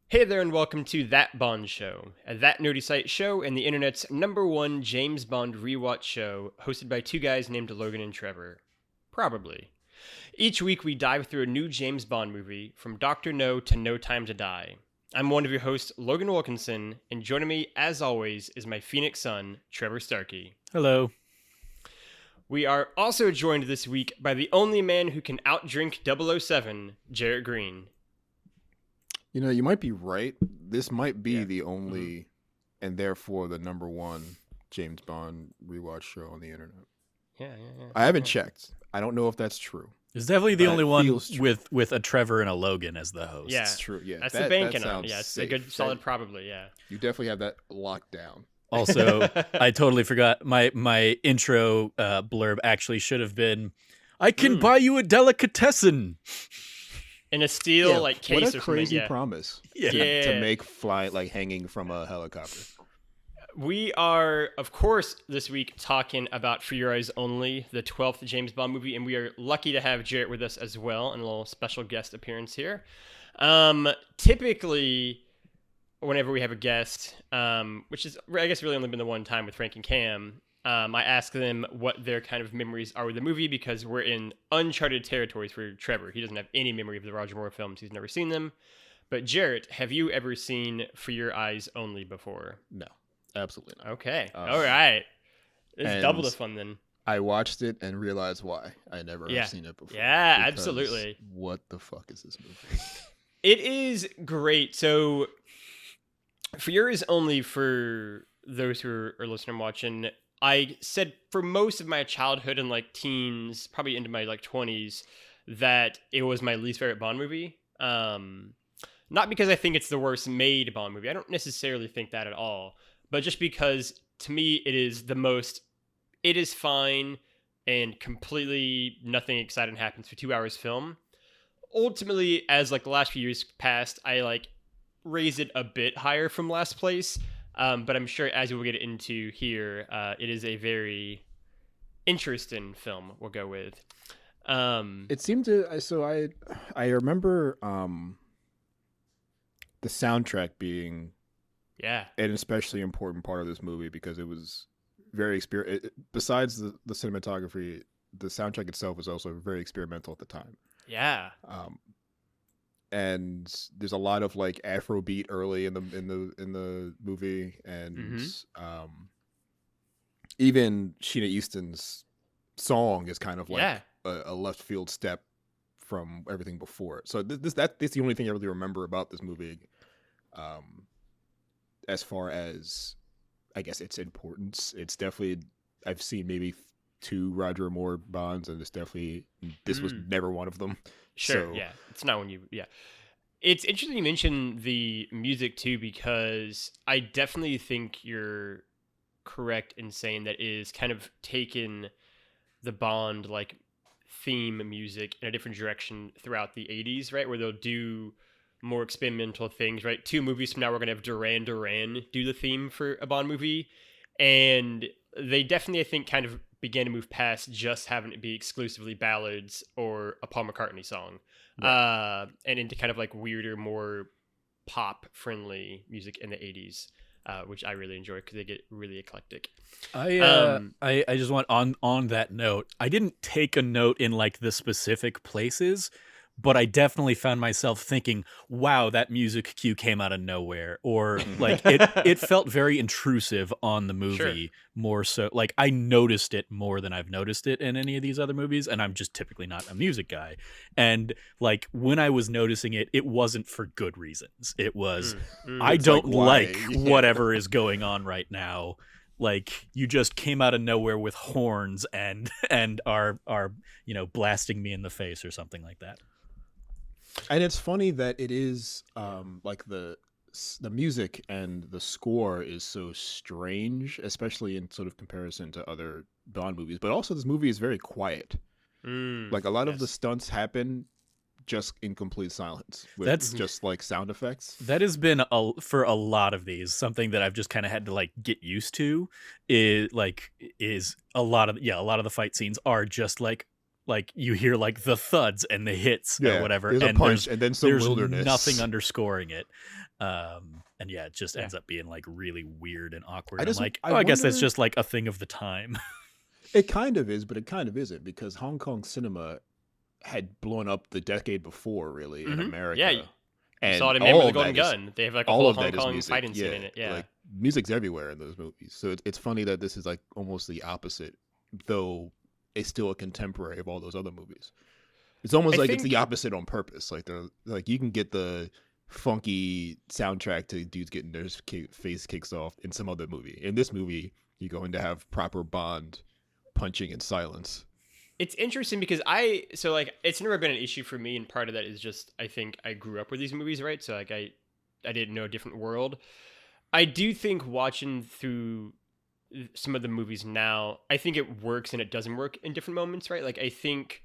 Hey there, and welcome to That Bond Show, a That Nerdy Site show and the internet's #1 James Bond rewatch show, hosted by two guys named Logan and Trevor. Probably. Each week we dive through a new James Bond movie, from Dr. No to No Time to Die. I'm one of your hosts, Logan Wilkinson, and joining me, as always, is my Phoenix son, Trevor Starkey. Hello. We are also joined this week by the only man who can outdrink 007, Jarrett Green. You know, you might be right. This might be the only, and therefore the #1 James Bond rewatch show on the internet. Yeah. I haven't checked. I don't know if that's true. It's definitely the But only it one feels true. with a Trevor and a Logan as the hosts. Yeah. It's true. Yeah, That's that, the banking that on. sounds Yeah, it's a safe. good, solid probably, yeah. You definitely have that locked down. Also, I totally forgot my intro blurb actually should have been, "I can buy you a delicatessen." In a steel case what or a something. crazy Yeah. promise. Yeah. To make fly hanging from a helicopter. We are, of course, this week talking about For Your Eyes Only, the 12th James Bond movie, and we are lucky to have Jarrett with us as well in a little special guest appearance here. Typically, whenever we have a guest, which is, I guess, really only been the one time with Frank and Cam, I ask them what their kind of memories are with the movie, because we're in uncharted territories for Trevor. He doesn't have any memory of the Roger Moore films. He's never seen them. But Jarrett, have you ever seen For Your Eyes Only before? No, absolutely not. Okay. All right. It's and double the fun then. I watched it and realized why I never have seen it before. Yeah, Because absolutely. What the fuck is this movie? It is great. So, For Your Eyes Only, for those who are listening and watching, I said for most of my childhood and teens, probably into my 20s, that it was my least favorite Bond movie. Not because I think it's the worst made Bond movie. I don't necessarily think that at all. But just because, to me, it is fine and completely nothing exciting happens for 2 hours film. Ultimately, as the last few years passed, I raised it a bit higher from last place. But I'm sure as we'll get into here, it is a very interesting film we'll go with. It seemed to. So I remember the soundtrack being an especially important part of this movie, because it was very besides the cinematography, the soundtrack itself was also very experimental at the time. Yeah. And there's a lot of Afrobeat early in the movie, and even Sheena Easton's song is kind of a left field step from everything before it. So that's the only thing I really remember about this movie, as far as I guess its importance. It's definitely, I've seen maybe 2 Roger Moore Bonds, and this was never one of them. Sure, So, yeah. It's not when you, yeah. It's interesting you mention the music too, because I definitely think you're correct in saying that it is kind of taken the Bond theme music in a different direction throughout the 80s, right? Where they'll do more experimental things, right? 2 movies from now, we're going to have Duran Duran do the theme for a Bond movie. And they definitely, I think, kind of began to move past just having it be exclusively ballads or a Paul McCartney song, right. And into kind of weirder, more pop-friendly music in the 80s, which I really enjoy because they get really eclectic. I just want on that note, I didn't take a note in the specific places, but I definitely found myself thinking, wow, that music cue came out of nowhere. Or it felt very intrusive on the movie. Sure. More so. I noticed it more than I've noticed it in any of these other movies. And I'm just typically not a music guy. And when I was noticing it, it wasn't for good reasons. It was, I don't like whatever is going on right now. You just came out of nowhere with horns and are blasting me in the face or something like that. And it's funny that it is the music and the score is so strange, especially in sort of comparison to other Bond movies. But also, this movie is very quiet. A lot of the stunts happen just in complete silence with just sound effects. That has been for a lot of these something that I've just kind of had to get used to. Is a lot of the fight scenes are just like you hear like the thuds and the hits or whatever, there's a and punch and then some there's wilderness. nothing underscoring it. And yeah, it just ends up being like really weird and awkward. I guess that's just like a thing of the time. It kind of is, but it kind of isn't, because Hong Kong cinema had blown up the decade before, really, in America. Yeah, and you saw it in Man with the Golden Gun. They have like a whole Hong Kong fighting scene in it. Yeah, like music's everywhere in those movies. So it's funny that this is like almost the opposite, though it's still a contemporary of all those other movies. It's almost it's the opposite on purpose. Like they're like, you can get the funky soundtrack to dudes getting their face kicks off in some other movie. In this movie, you're going to have proper Bond punching in silence. It's interesting because it's never been an issue for me, and part of that is just I think I grew up with these movies, right? So like I didn't know a different world. I do think watching through some of the movies now, I think it works and it doesn't work in different moments, right? Like I think,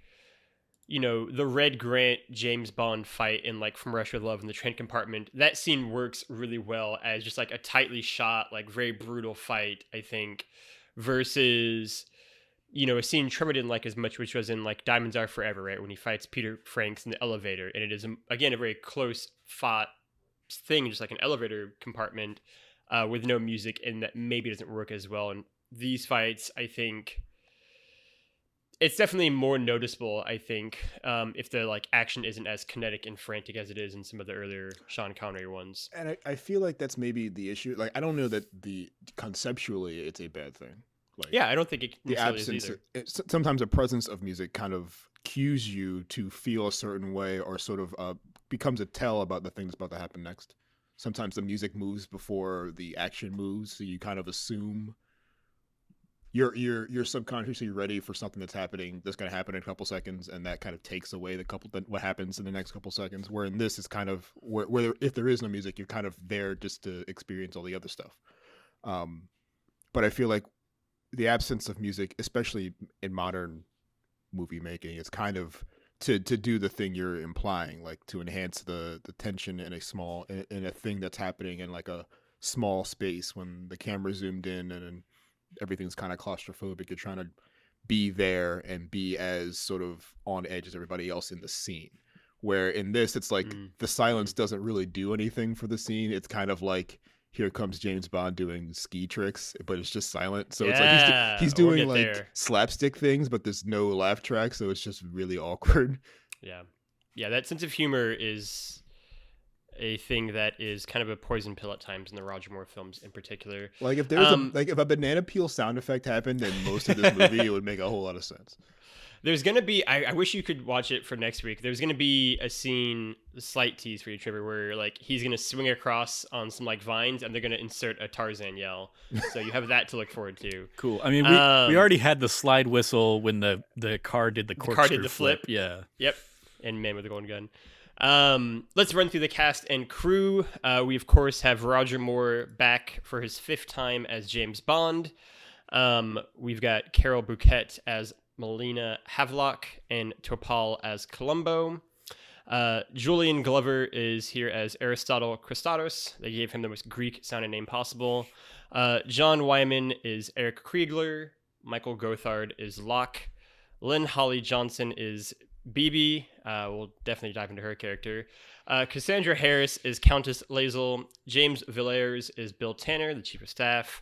the Red Grant James Bond fight in like From Russia with Love in the train compartment, that scene works really well as just like a tightly shot, like very brutal fight, I think, versus a scene Trevor didn't like as much, which was in like Diamonds Are Forever, right? When he fights Peter Franks in the elevator, and it is again a very close fought thing, just like an elevator compartment with no music, and that maybe doesn't work as well. And these fights, I think, it's definitely more noticeable, I think, if the like action isn't as kinetic and frantic as it is in some of the earlier Sean Connery ones. And I feel like that's maybe the issue. Like, I don't know that conceptually it's a bad thing. Like, yeah, I don't think the absence. Sometimes the presence of music kind of cues you to feel a certain way, or sort of becomes a tell about the thing that's about to happen next. Sometimes the music moves before the action moves, so you kind of assume you're subconsciously ready for something that's going to happen in a couple seconds, and that kind of takes away what happens in the next couple seconds. Where in this is kind of where if there is no music, you're kind of there just to experience all the other stuff. But I feel like the absence of music, especially in modern movie making, is kind of to do the thing you're implying, like to enhance the tension in a thing that's happening in like a small space when the camera zoomed in and everything's kind of claustrophobic. You're trying to be there and be as sort of on edge as everybody else in the scene. Where in this, it's like the silence doesn't really do anything for the scene. It's kind of like, here comes James Bond doing ski tricks, but it's just silent. So it's like he's doing like slapstick things, but there's no laugh track, so it's just really awkward. Yeah, that sense of humor is a thing that is kind of a poison pill at times in the Roger Moore films in particular. Like if there's if a banana peel sound effect happened in most of this movie, it would make a whole lot of sense. There's going to be, I wish you could watch it for next week. There's going to be a scene, a slight tease for you, Trevor, where like he's going to swing across on some like vines and they're going to insert a Tarzan yell. So you have that to look forward to. Cool. I mean, we already had the slide whistle when the car did the corkscrew flip. Yeah. Yep. And Man with the Golden Gun. Let's run through the cast and crew. We, of course, have Roger Moore back for his 5th time as James Bond. We've got Carol Bouquet as Melina Havelock and Topal as Columbo. Julian Glover is here as Aristotle Christados. They gave him the most Greek-sounding name possible. John Wyman is Eric Kriegler. Michael Gothard is Locke. Lynn Holly Johnson is Bibi. We'll definitely dive into her character. Cassandra Harris is Countess Lazel. James Villiers is Bill Tanner, the Chief of Staff.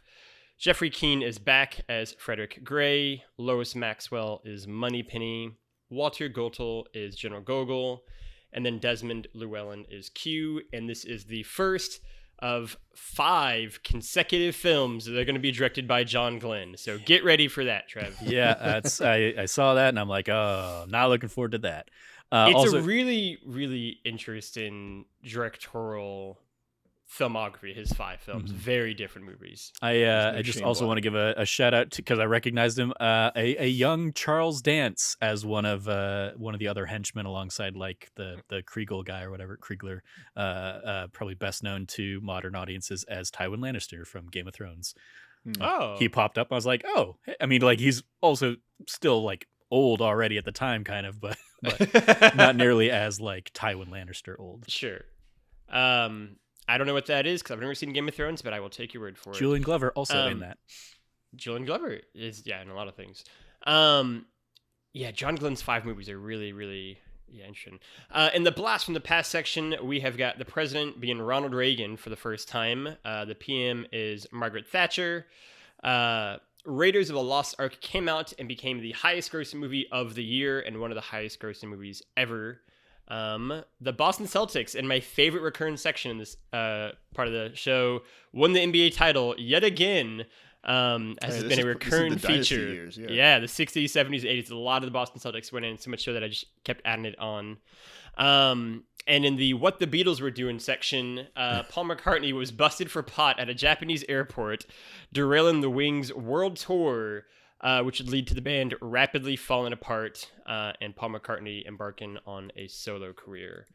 Jeffrey Keane is back as Frederick Gray. Lois Maxwell is Moneypenny. Walter Gotel is General Gogol. And then Desmond Llewellyn is Q. And this is the first of 5 consecutive films that are going to be directed by John Glenn. So get ready for that, Trev. Yeah, I saw that and I'm like, oh, not looking forward to that. It's also a really, really interesting directorial filmography, his 5 films, very different movies. I just also want to give a shout out to, because I recognized him, a young Charles Dance as one of the other henchmen alongside like the Kriegel guy or whatever, Kriegler, probably best known to modern audiences as Tywin Lannister from Game of Thrones. Oh, he popped up. I was like, oh, I mean, like he's also still like old already at the time, kind of, but not nearly as like Tywin Lannister old. Sure. I don't know what that is because I've never seen Game of Thrones, but I will take your word for it. Julian Glover also in that. Julian Glover is, in a lot of things. Yeah, John Glenn's 5 movies are really, really interesting. In the Blast from the Past section, we have got the president being Ronald Reagan for the first time. The PM is Margaret Thatcher. Raiders of the Lost Ark came out and became the highest grossing movie of the year and one of the highest grossing movies ever. The Boston Celtics, in my favorite recurring section in this part of the show, won the NBA title yet again. As has been a recurring feature. Years, yeah, the 60s, 70s, 80s. A lot of the Boston Celtics went in so much so that I just kept adding it on. And in the What the Beatles Were Doing section, Paul McCartney was busted for pot at a Japanese airport, derailing the Wings' world tour, which would lead to the band rapidly falling apart and Paul McCartney embarking on a solo career.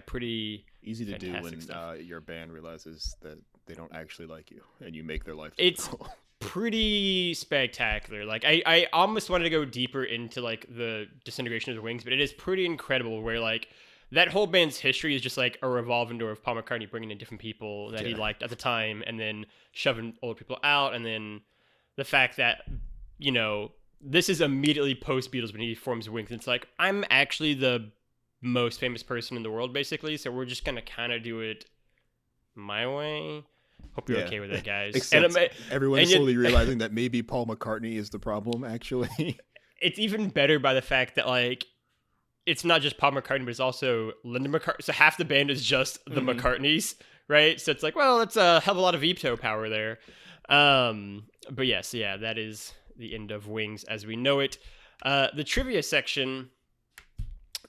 Pretty easy to do when your band realizes that they don't actually like you and you make their life difficult. It's pretty spectacular. Like I almost wanted to go deeper into like the disintegration of the Wings, but it is pretty incredible where like that whole band's history is just like a revolving door of Paul McCartney bringing in different people that he liked at the time and then shoving older people out, and then the fact that, you know, this is immediately post Beatles when he forms Wings, and it's like, I'm actually the most famous person in the world basically, so we're just gonna kind of do it my way. Hope you're okay with that, guys. Except everyone's slowly realizing that maybe Paul McCartney is the problem, actually. It's even better by the fact that, like, it's not just Paul McCartney, but it's also Linda McCartney. So half the band is just the McCartneys, right? So it's like, well, that's a hell of a lot of veto power there. But yes, that is the end of Wings as we know it. The trivia section.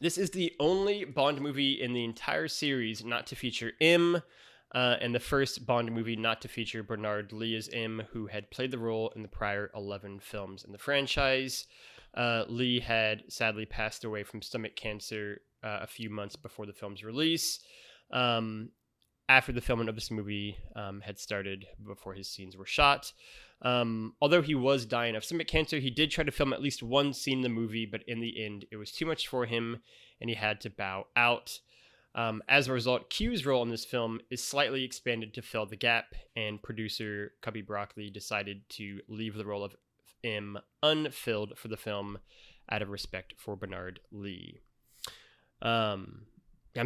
This is the only Bond movie in the entire series not to feature M. And the first Bond movie not to feature Bernard Lee as M, who had played the role in the prior 11 films in the franchise. Lee had sadly passed away from stomach cancer a few months before the film's release. After the filming of this movie had started, before his scenes were shot. Although he was dying of stomach cancer, he did try to film at least one scene in the movie, but in the end, it was too much for him, and he had to bow out. As a result, Q's role in this film is slightly expanded to fill the gap, and producer Cubby Broccoli decided to leave the role of M unfilled for the film out of respect for Bernard Lee. I'm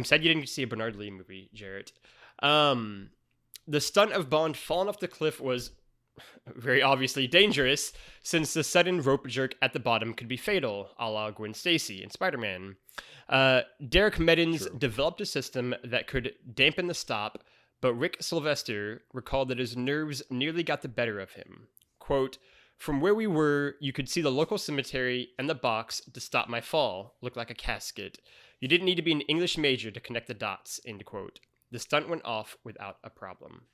sad you didn't see a Bernard Lee movie, Jarrett. The stunt of Bond falling off the cliff was very obviously dangerous, since the sudden rope jerk at the bottom could be fatal, a la Gwen Stacy in Spider-Man. Derek Meddins developed a system that could dampen the stop, but Rick Sylvester recalled that his nerves nearly got the better of him. Quote, "From where we were, you could see the local cemetery and the box to stop my fall. Looked like a casket. You didn't need to be an English major to connect the dots," end quote. The stunt went off without a problem.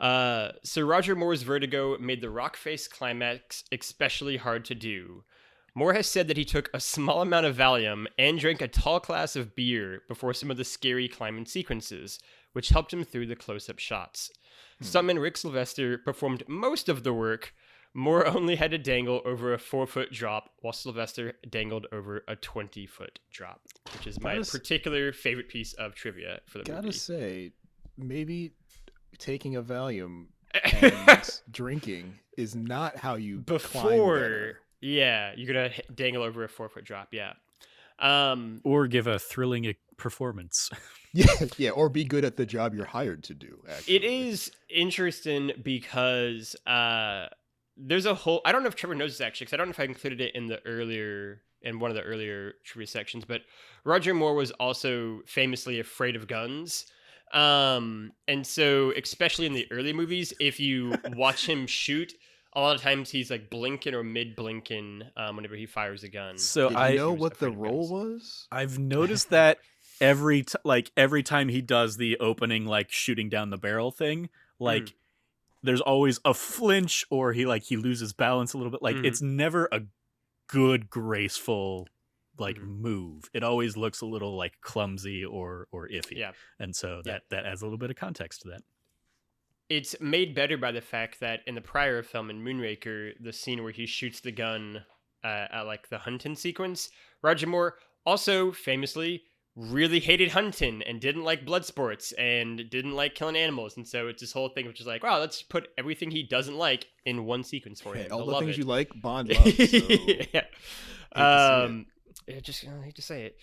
Sir Roger Moore's vertigo made the rock face climax especially hard to do. Moore has said that he took a small amount of Valium and drank a tall glass of beer before some of the scary climbing sequences, which helped him through the close-up shots. Stuntman Rick Sylvester performed most of the work. Moore only had to dangle over a 4-foot drop, while Sylvester dangled over a 20-foot drop, which is my particular favorite piece of trivia for the movie. Gotta say, maybe taking a Valium and drinking is not how you climb there. Yeah, you're gonna dangle over a 4-foot drop. Yeah, or give a thrilling performance. yeah, or be good at the job you're hired to do. Actually, it is interesting because there's a whole. I don't know if Trevor knows this actually, because I don't know if I included it in one of the earlier trivia sections. But Roger Moore was also famously afraid of guns. And so, especially in the early movies, if you watch him shoot, a lot of times he's like blinking or mid-blinking whenever he fires a gun. So I know what the role was. I've noticed that every time he does the opening, like shooting down the barrel thing, like there's always a flinch, or he loses balance a little bit. Like it's never a good, graceful move. It always looks a little like clumsy or iffy. Yeah. And so that adds a little bit of context to that. It's made better by the fact that in the prior film in Moonraker, the scene where he shoots the gun at like the hunting sequence, Roger Moore also famously really hated hunting and didn't like blood sports and didn't like killing animals. And so it's this whole thing which is like, wow, let's put everything he doesn't like in one sequence for him. All He'll the love things it. you like, Bond loves. So Yeah. I hate to say it.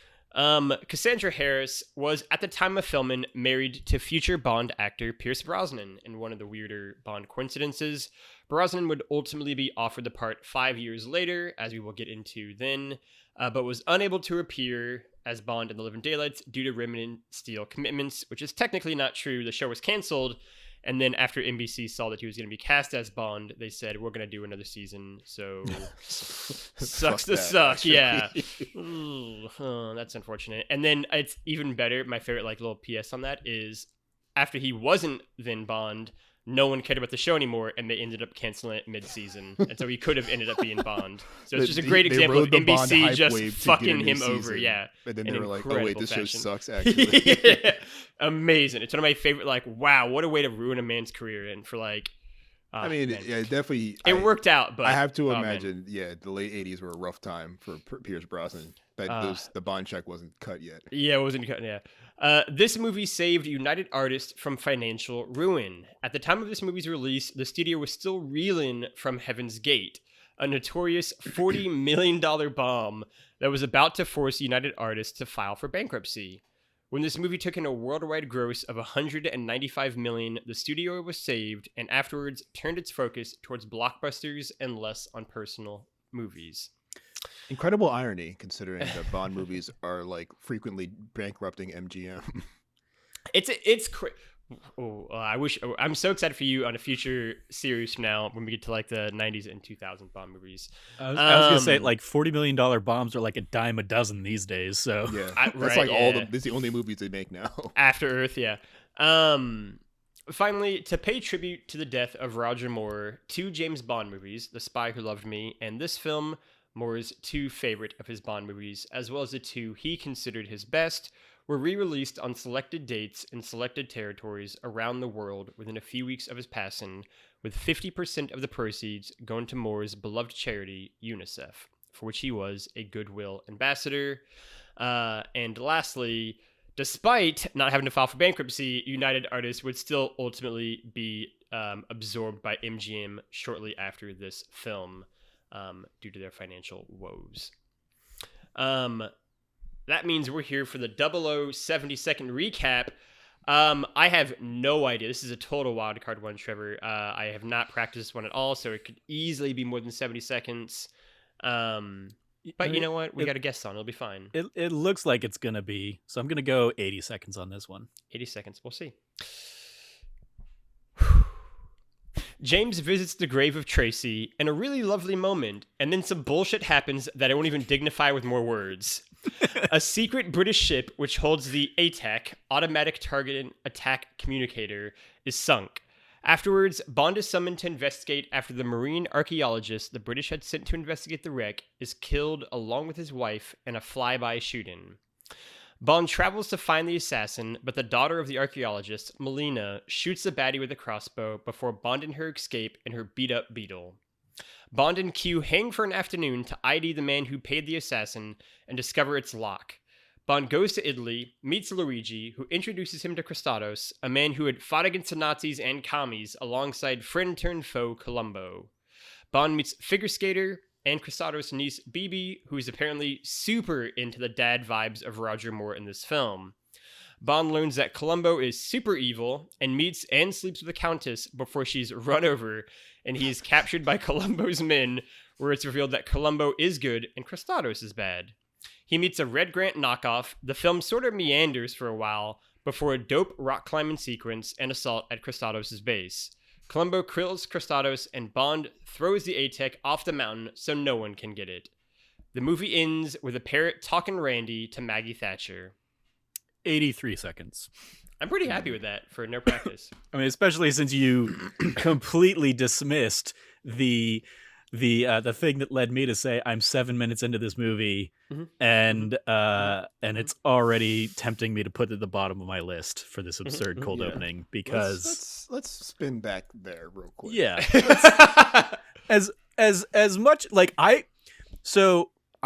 Cassandra Harris was, at the time of filming, married to future Bond actor Pierce Brosnan. In one of the weirder Bond coincidences, Brosnan would ultimately be offered the part 5 years later, as we will get into then, but was unable to appear as Bond in The Living Daylights due to Remington Steele commitments, which is technically not true. The show was canceled, and then after NBC saw that he was going to be cast as Bond, they said, we're going to do another season, so sucks to suck, yeah. Ooh, that's unfortunate. And then it's even better, my favorite like little PS on that is, after he wasn't then Bond, no one cared about the show anymore, and they ended up canceling it mid-season. And so he could have ended up being Bond. So it's just a great example of NBC just fucking him over. Yeah. And then they were like, oh, wait, this show sucks, actually. Yeah. Amazing. It's one of my favorite, like, wow, what a way to ruin a man's career. And for like, I mean, yeah, definitely. It worked out, but I have to imagine, the late 80s were a rough time for Pierce Brosnan. The Bond check wasn't cut yet. Yeah, it wasn't cut, yeah. This movie saved United Artists from financial ruin. At the time of this movie's release, the studio was still reeling from Heaven's Gate, a notorious $40 million bomb that was about to force United Artists to file for bankruptcy. When this movie took in a worldwide gross of $195 million, the studio was saved and afterwards turned its focus towards blockbusters and less on personal movies. Incredible irony, considering that Bond movies are like frequently bankrupting MGM. I'm so excited for you on a future series from now when we get to like the 90s and 2000 Bond movies. I was gonna say like $40 million bombs are like a dime a dozen these days. So yeah, that's like all the. This is the only movies they make now. After Earth, yeah. Finally, to pay tribute to the death of Roger Moore, 2 James Bond movies, The Spy Who Loved Me and this film, Moore's 2 favorite of his Bond movies, as well as the 2 he considered his best, were re-released on selected dates in selected territories around the world within a few weeks of his passing, with 50% of the proceeds going to Moore's beloved charity, UNICEF, for which he was a goodwill ambassador. And lastly, despite not having to file for bankruptcy, United Artists would still ultimately be absorbed by MGM shortly after this film, due to their financial woes. That means we're here for the 0070-second recap. I have no idea. This is a total wildcard one, Trevor. I have not practiced one at all, so it could easily be more than 70 seconds. But you know what? We got a guest on. It'll be fine. It looks like it's going to be. So I'm going to go 80 seconds on this one. 80 seconds. We'll see. James visits the grave of Tracy in a really lovely moment, and then some bullshit happens that I won't even dignify with more words. A secret British ship, which holds the ATAC, Automatic Target Attack Communicator, is sunk. Afterwards, Bond is summoned to investigate after the marine archaeologist the British had sent to investigate the wreck is killed along with his wife in a flyby shooting. Bond travels to find the assassin, but the daughter of the archaeologist, Melina, shoots the baddie with a crossbow before Bond and her escape in her beat-up Beetle. Bond and Q hang for an afternoon to ID the man who paid the assassin and discover its lock. Bond goes to Italy, meets Luigi, who introduces him to Christados, a man who had fought against the Nazis and commies alongside friend-turned-foe Columbo. Bond meets figure skater and Christados' niece Bibi, who is apparently super into the dad vibes of Roger Moore in this film. Bond learns that Columbo is super evil and meets and sleeps with the Countess before she's run over, and he is captured by Columbo's men, where it's revealed that Columbo is good and Christados is bad. He meets a Red Grant knockoff. The film sort of meanders for a while before a dope rock climbing sequence and assault at Christados' base. Columbo kills Christados and Bond throws the ATAC off the mountain so no one can get it. The movie ends with a parrot talking Randy to Maggie Thatcher. 83 seconds. I'm pretty happy with that for no practice. I mean, especially since you completely dismissed the thing that led me to say I'm 7 minutes into this movie, and it's already tempting me to put it at the bottom of my list for this absurd cold opening because let's spin back there real quick. Yeah, as much like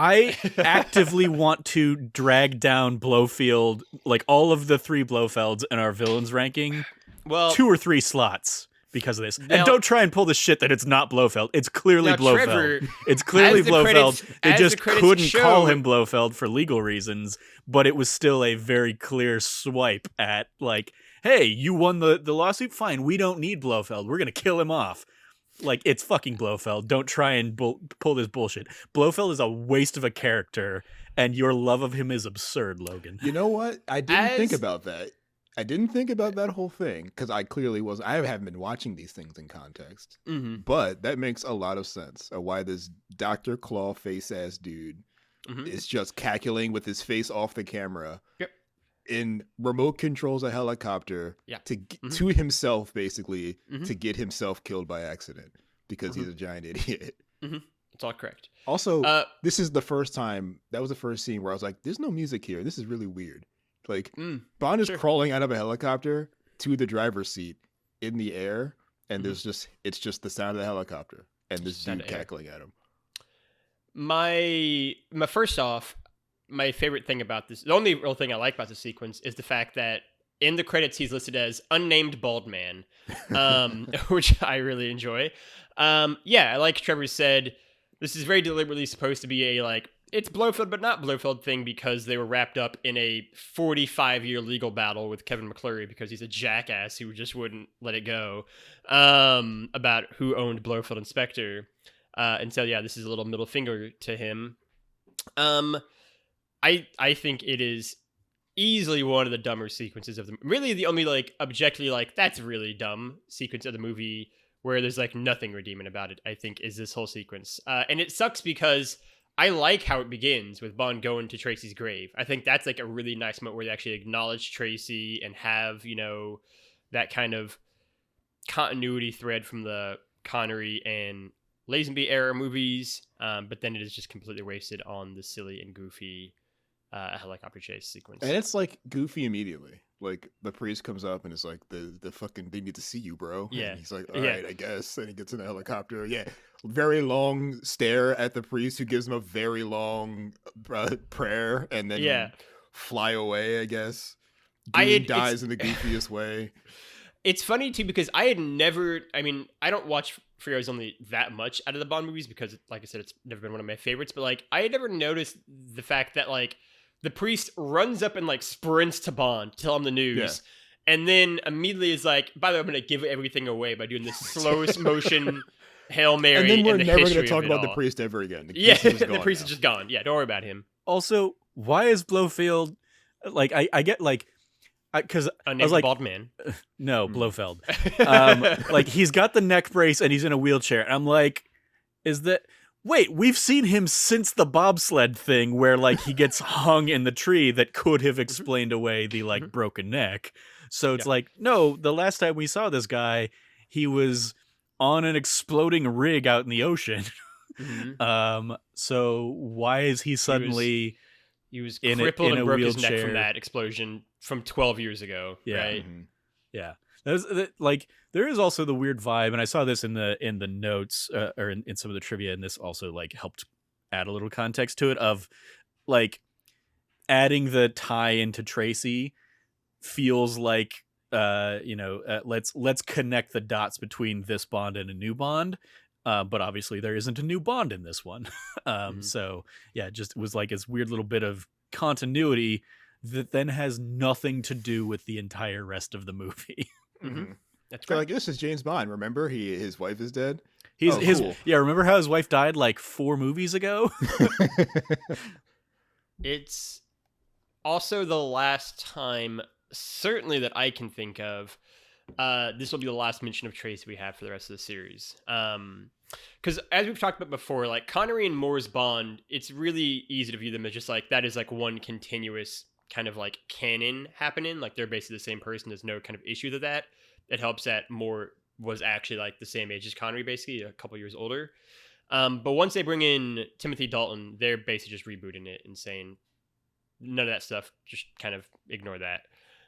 I actively want to drag down Blofeld, like all of the 3 Blofelds in our villains ranking, Well, 2 or 3 slots because of this. And now, don't try and pull the shit that it's not Blofeld. It's clearly now Blofeld. Trevor, It's clearly as the Blofeld. credits- They as the just credits couldn't show- call him Blofeld for legal reasons, but it was still a very clear swipe at, like, hey, you won the lawsuit? Fine, we don't need Blofeld. We're going to kill him off. Like, it's fucking Blofeld. Don't try and pull this bullshit. Blofeld is a waste of a character, and your love of him is absurd, Logan. You know what? I didn't think about that. I didn't think about that whole thing because I clearly wasn't. I haven't been watching these things in context. Mm-hmm. But that makes a lot of sense of why this Dr. Claw face ass dude is just cackling with his face off the camera. Yep. In remote controls a helicopter to himself, basically, to get himself killed by accident because he's a giant idiot. It's all correct. Also, this is the first time, that was the first scene where I was like, there's no music here. This is really weird. Like, Bond is crawling out of a helicopter to the driver's seat in the air, and it's just the sound of the helicopter and this dude cackling at him. My first off, my favorite thing about this, the only real thing I like about the sequence is the fact that in the credits he's listed as unnamed bald man, which I really enjoy. Yeah, like Trevor said, this is very deliberately supposed to be a, like, it's Blofeld but not Blofeld thing because they were wrapped up in a 45-year legal battle with Kevin McClurry because he's a jackass who just wouldn't let it go about who owned Blofeld and Spectre. And so, yeah, this is a little middle finger to him. I think it is easily one of the dumber sequences of the really the only, like, objectively, like, that's really dumb sequence of the movie where there's, like, nothing redeeming about it, I think, is this whole sequence. And it sucks because I like how it begins with Bond going to Tracy's grave. I think that's, like, a really nice moment where they actually acknowledge Tracy and have, you know, that kind of continuity thread from the Connery and Lazenby era movies. But then it is just completely wasted on the silly and goofy helicopter chase sequence. And it's, like, goofy immediately. Like, the priest comes up and it's like, the fucking, they need to see you, bro. Yeah. And he's like, all right, I guess. And he gets in the helicopter. Yeah. Very long stare at the priest who gives him a very long prayer and then fly away, I guess. Dude dies in the goofiest way. It's funny, too, because I had never, I mean, I don't watch For Your Eyes Only that much out of the Bond movies because, like I said, it's never been one of my favorites. But, like, I had never noticed the fact that, like, the priest runs up and, like, sprints to Bond to tell him the news. Yeah. And then immediately is like, by the way, I'm going to give everything away by doing this slowest motion Hail Mary. And then we're never going to talk about the priest ever again. The priest is just gone. Yeah, don't worry about him. Also, why is Blofeld, like, I get, like, because I was like, bald man. No, Blofeld. Like, he's got the neck brace and he's in a wheelchair. And I'm like, wait, we've seen him since the bobsled thing where, like, he gets hung in the tree that could have explained away the, like, broken neck. So it's like, no, the last time we saw this guy, he was on an exploding rig out in the ocean. So why is he suddenly... He was crippled and broke his neck from that explosion from 12 years ago, right? Yeah. Like, there is also the weird vibe, and I saw this in the notes or in some of the trivia, and this also, like, helped add a little context to it of, like, adding the tie into Tracy feels like let's connect the dots between this Bond and a new Bond. But obviously there isn't a new Bond in this one. So yeah, it just was like this weird little bit of continuity that then has nothing to do with the entire rest of the movie. That's great. Like, this is James Bond. Remember, his wife is dead. Cool. Yeah, remember how his wife died like 4 movies ago? It's also the last time, certainly that I can think of, this will be the last mention of Tracy we have for the rest of the series. Because as we've talked about before, like, Connery and Moore's Bond, it's really easy to view them as just like, that is like one continuous kind of like canon happening. Like, they're basically the same person. There's no kind of issue to that. It helps that Moore was actually like the same age as Connery, basically a couple years older. But once they bring in Timothy Dalton, they're basically just rebooting it and saying none of that stuff, just kind of ignore that.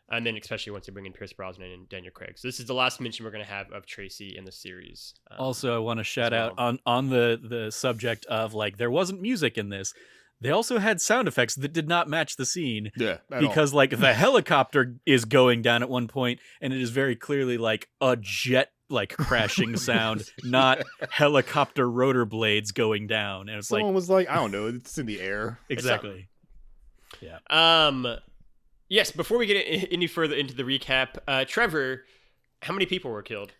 And then especially once they bring in Pierce Brosnan and Daniel Craig. So this is the last mention we're going to have of Tracy in the series. Also, I want to shout out on the subject of, like, there wasn't music in this. They also had sound effects that did not match the scene. Yeah, because like the helicopter is going down at one point, and it is very clearly like a jet like crashing sound, not helicopter rotor blades going down. And it's Someone like was like, I don't know, it's in the air. exactly. Yeah. Yes. Before we get any further into the recap, Trevor, how many people were killed?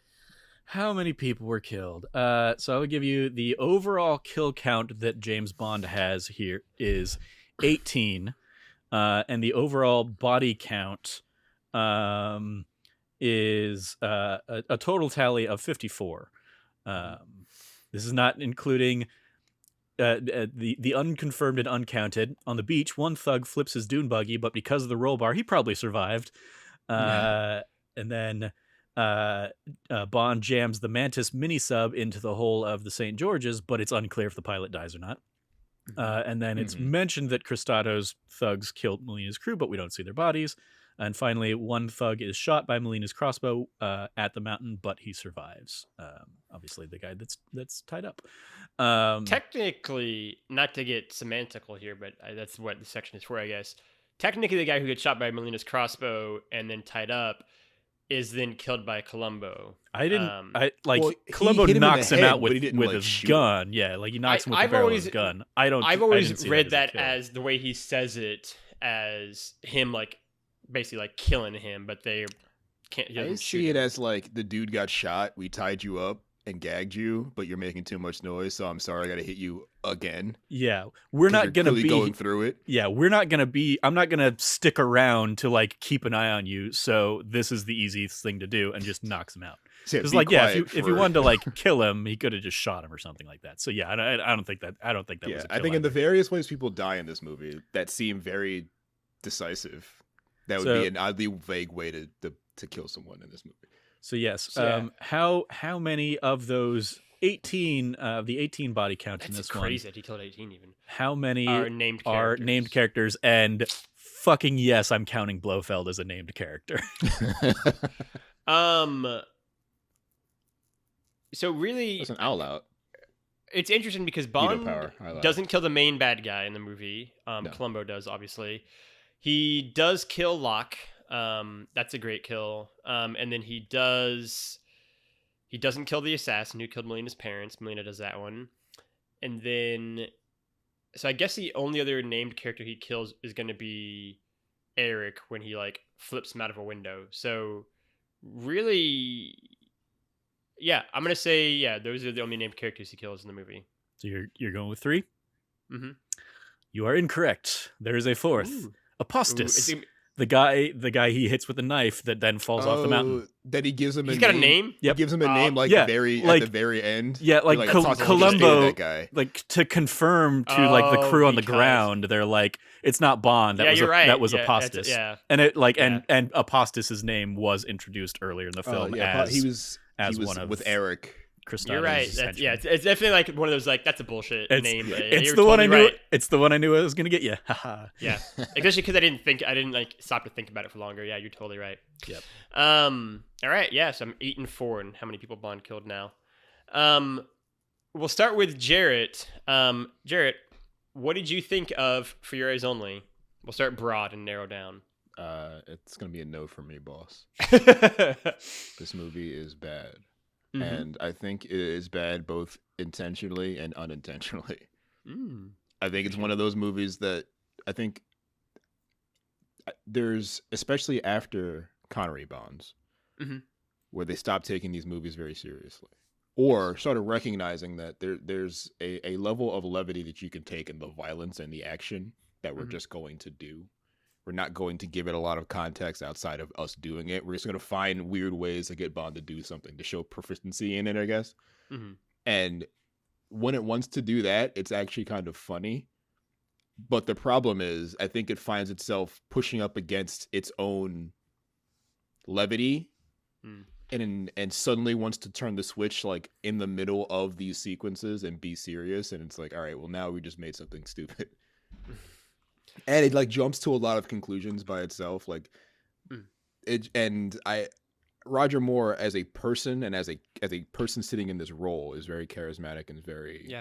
How many people were killed? So I would give you the overall kill count that James Bond has here is 18. And the overall body count is a total tally of 54. This is not including the unconfirmed and uncounted. On the beach, one thug flips his dune buggy, but because of the roll bar, he probably survived. And then Bond jams the Mantis mini-sub into the hull of the St. George's, but it's unclear if the pilot dies or not. And then it's mentioned that Cristato's thugs killed Molina's crew, but we don't see their bodies. And finally, one thug is shot by Molina's crossbow at the mountain, but he survives. Obviously, the guy that's tied up. Technically, not to get semantical here, but that's what the section is for, I guess. Technically, the guy who gets shot by Molina's crossbow and then tied up is then killed by Columbo. Columbo knocks him out with like, his gun. Yeah, like he knocks him with the barrel of his gun. I've always read that as the way he says it, as him like basically like killing him, but they can't. I see it as like the dude got shot, we tied you up and gagged you, but you're making too much noise, so I'm sorry, I gotta hit you again. Yeah, we're not gonna be going through it. Yeah, we're not gonna be. I'm not gonna stick around to like keep an eye on you. So this is the easiest thing to do, and just knocks him out. Because if you wanted to like kill him, he could have just shot him or something like that. So yeah, I don't think that. I don't think that was. I think in the various ways people die in this movie that seem very decisive, that would be an oddly vague way to kill someone in this movie. So yes, how many of those 18 the 18 body count in this one? That's crazy that he killed 18 even. How many are named characters? And fucking yes, I'm counting Blofeld as a named character. So really, that's an all out. It's interesting because Bond doesn't kill the main bad guy in the movie. No. Columbo does, obviously. He does kill Locke. That's a great kill. And then he doesn't kill the assassin who killed Molina's parents. Molina does that one. And then, so I guess the only other named character he kills is going to be Eric when he like flips him out of a window. So really, yeah, I'm going to say, those are the only named characters he kills in the movie. So you're going with 3? Mm-hmm. You are incorrect. There is a 4th. Apostas. The guy he hits with a knife that then falls off the mountain. That he gives him He's got a name? Yep. He gives him a name at the very end. Yeah, like Columbo, like to confirm to like the crew on the ground, they're like, it's not Bond. That was Apostas. Yeah. And it like and Apostas' name was introduced earlier in the film he was one of with Eric. You're right. It's definitely like one of those like that's a bullshit name. It's the one I knew. Right. It's the one I knew I was gonna get you. Yeah, especially because I didn't like stop to think about it for longer. Yeah, you're totally right. Yep. All right. Yeah. So I'm 8-4, and how many people Bond killed now? We'll start with Jarrett. Jarrett, what did you think of For Your Eyes Only? We'll start broad and narrow down. It's gonna be a no for me, boss. This movie is bad. Mm-hmm. And I think it is bad both intentionally and unintentionally. I think it's one of those movies that I think there's, especially after Connery Bonds, where they stopped taking these movies very seriously. Or started recognizing that there's a level of levity that you can take in the violence and the action that we're just going to do. We're not going to give it a lot of context outside of us doing it. We're just going to find weird ways to get Bond to do something, to show proficiency in it, I guess. And when it wants to do that, it's actually kind of funny. But the problem is, I think it finds itself pushing up against its own levity and suddenly wants to turn the switch like in the middle of these sequences and be serious. And it's like, all right, well, now we just made something stupid. And it like jumps to a lot of conclusions by itself, like Roger Moore as a person and as a person sitting in this role is very charismatic and very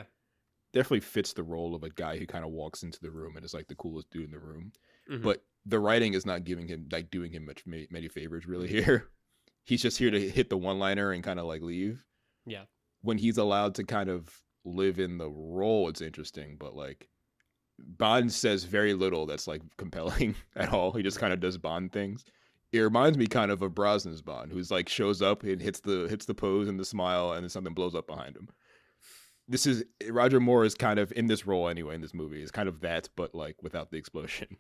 definitely fits the role of a guy who kind of walks into the room and is like the coolest dude in the room. Hmm. But the writing is not giving him like doing him many favors really here. He's just here to hit the one liner and kind of like leave. Yeah. When he's allowed to kind of live in the role, it's interesting. But like Bond says very little that's like compelling at all. He just kind of does Bond things. It reminds me kind of Brosnan's Bond, who's like shows up and hits the pose and the smile, and then something blows up behind him. This is Roger Moore is kind of in this role anyway in this movie. Is kind of that, but like without the explosion.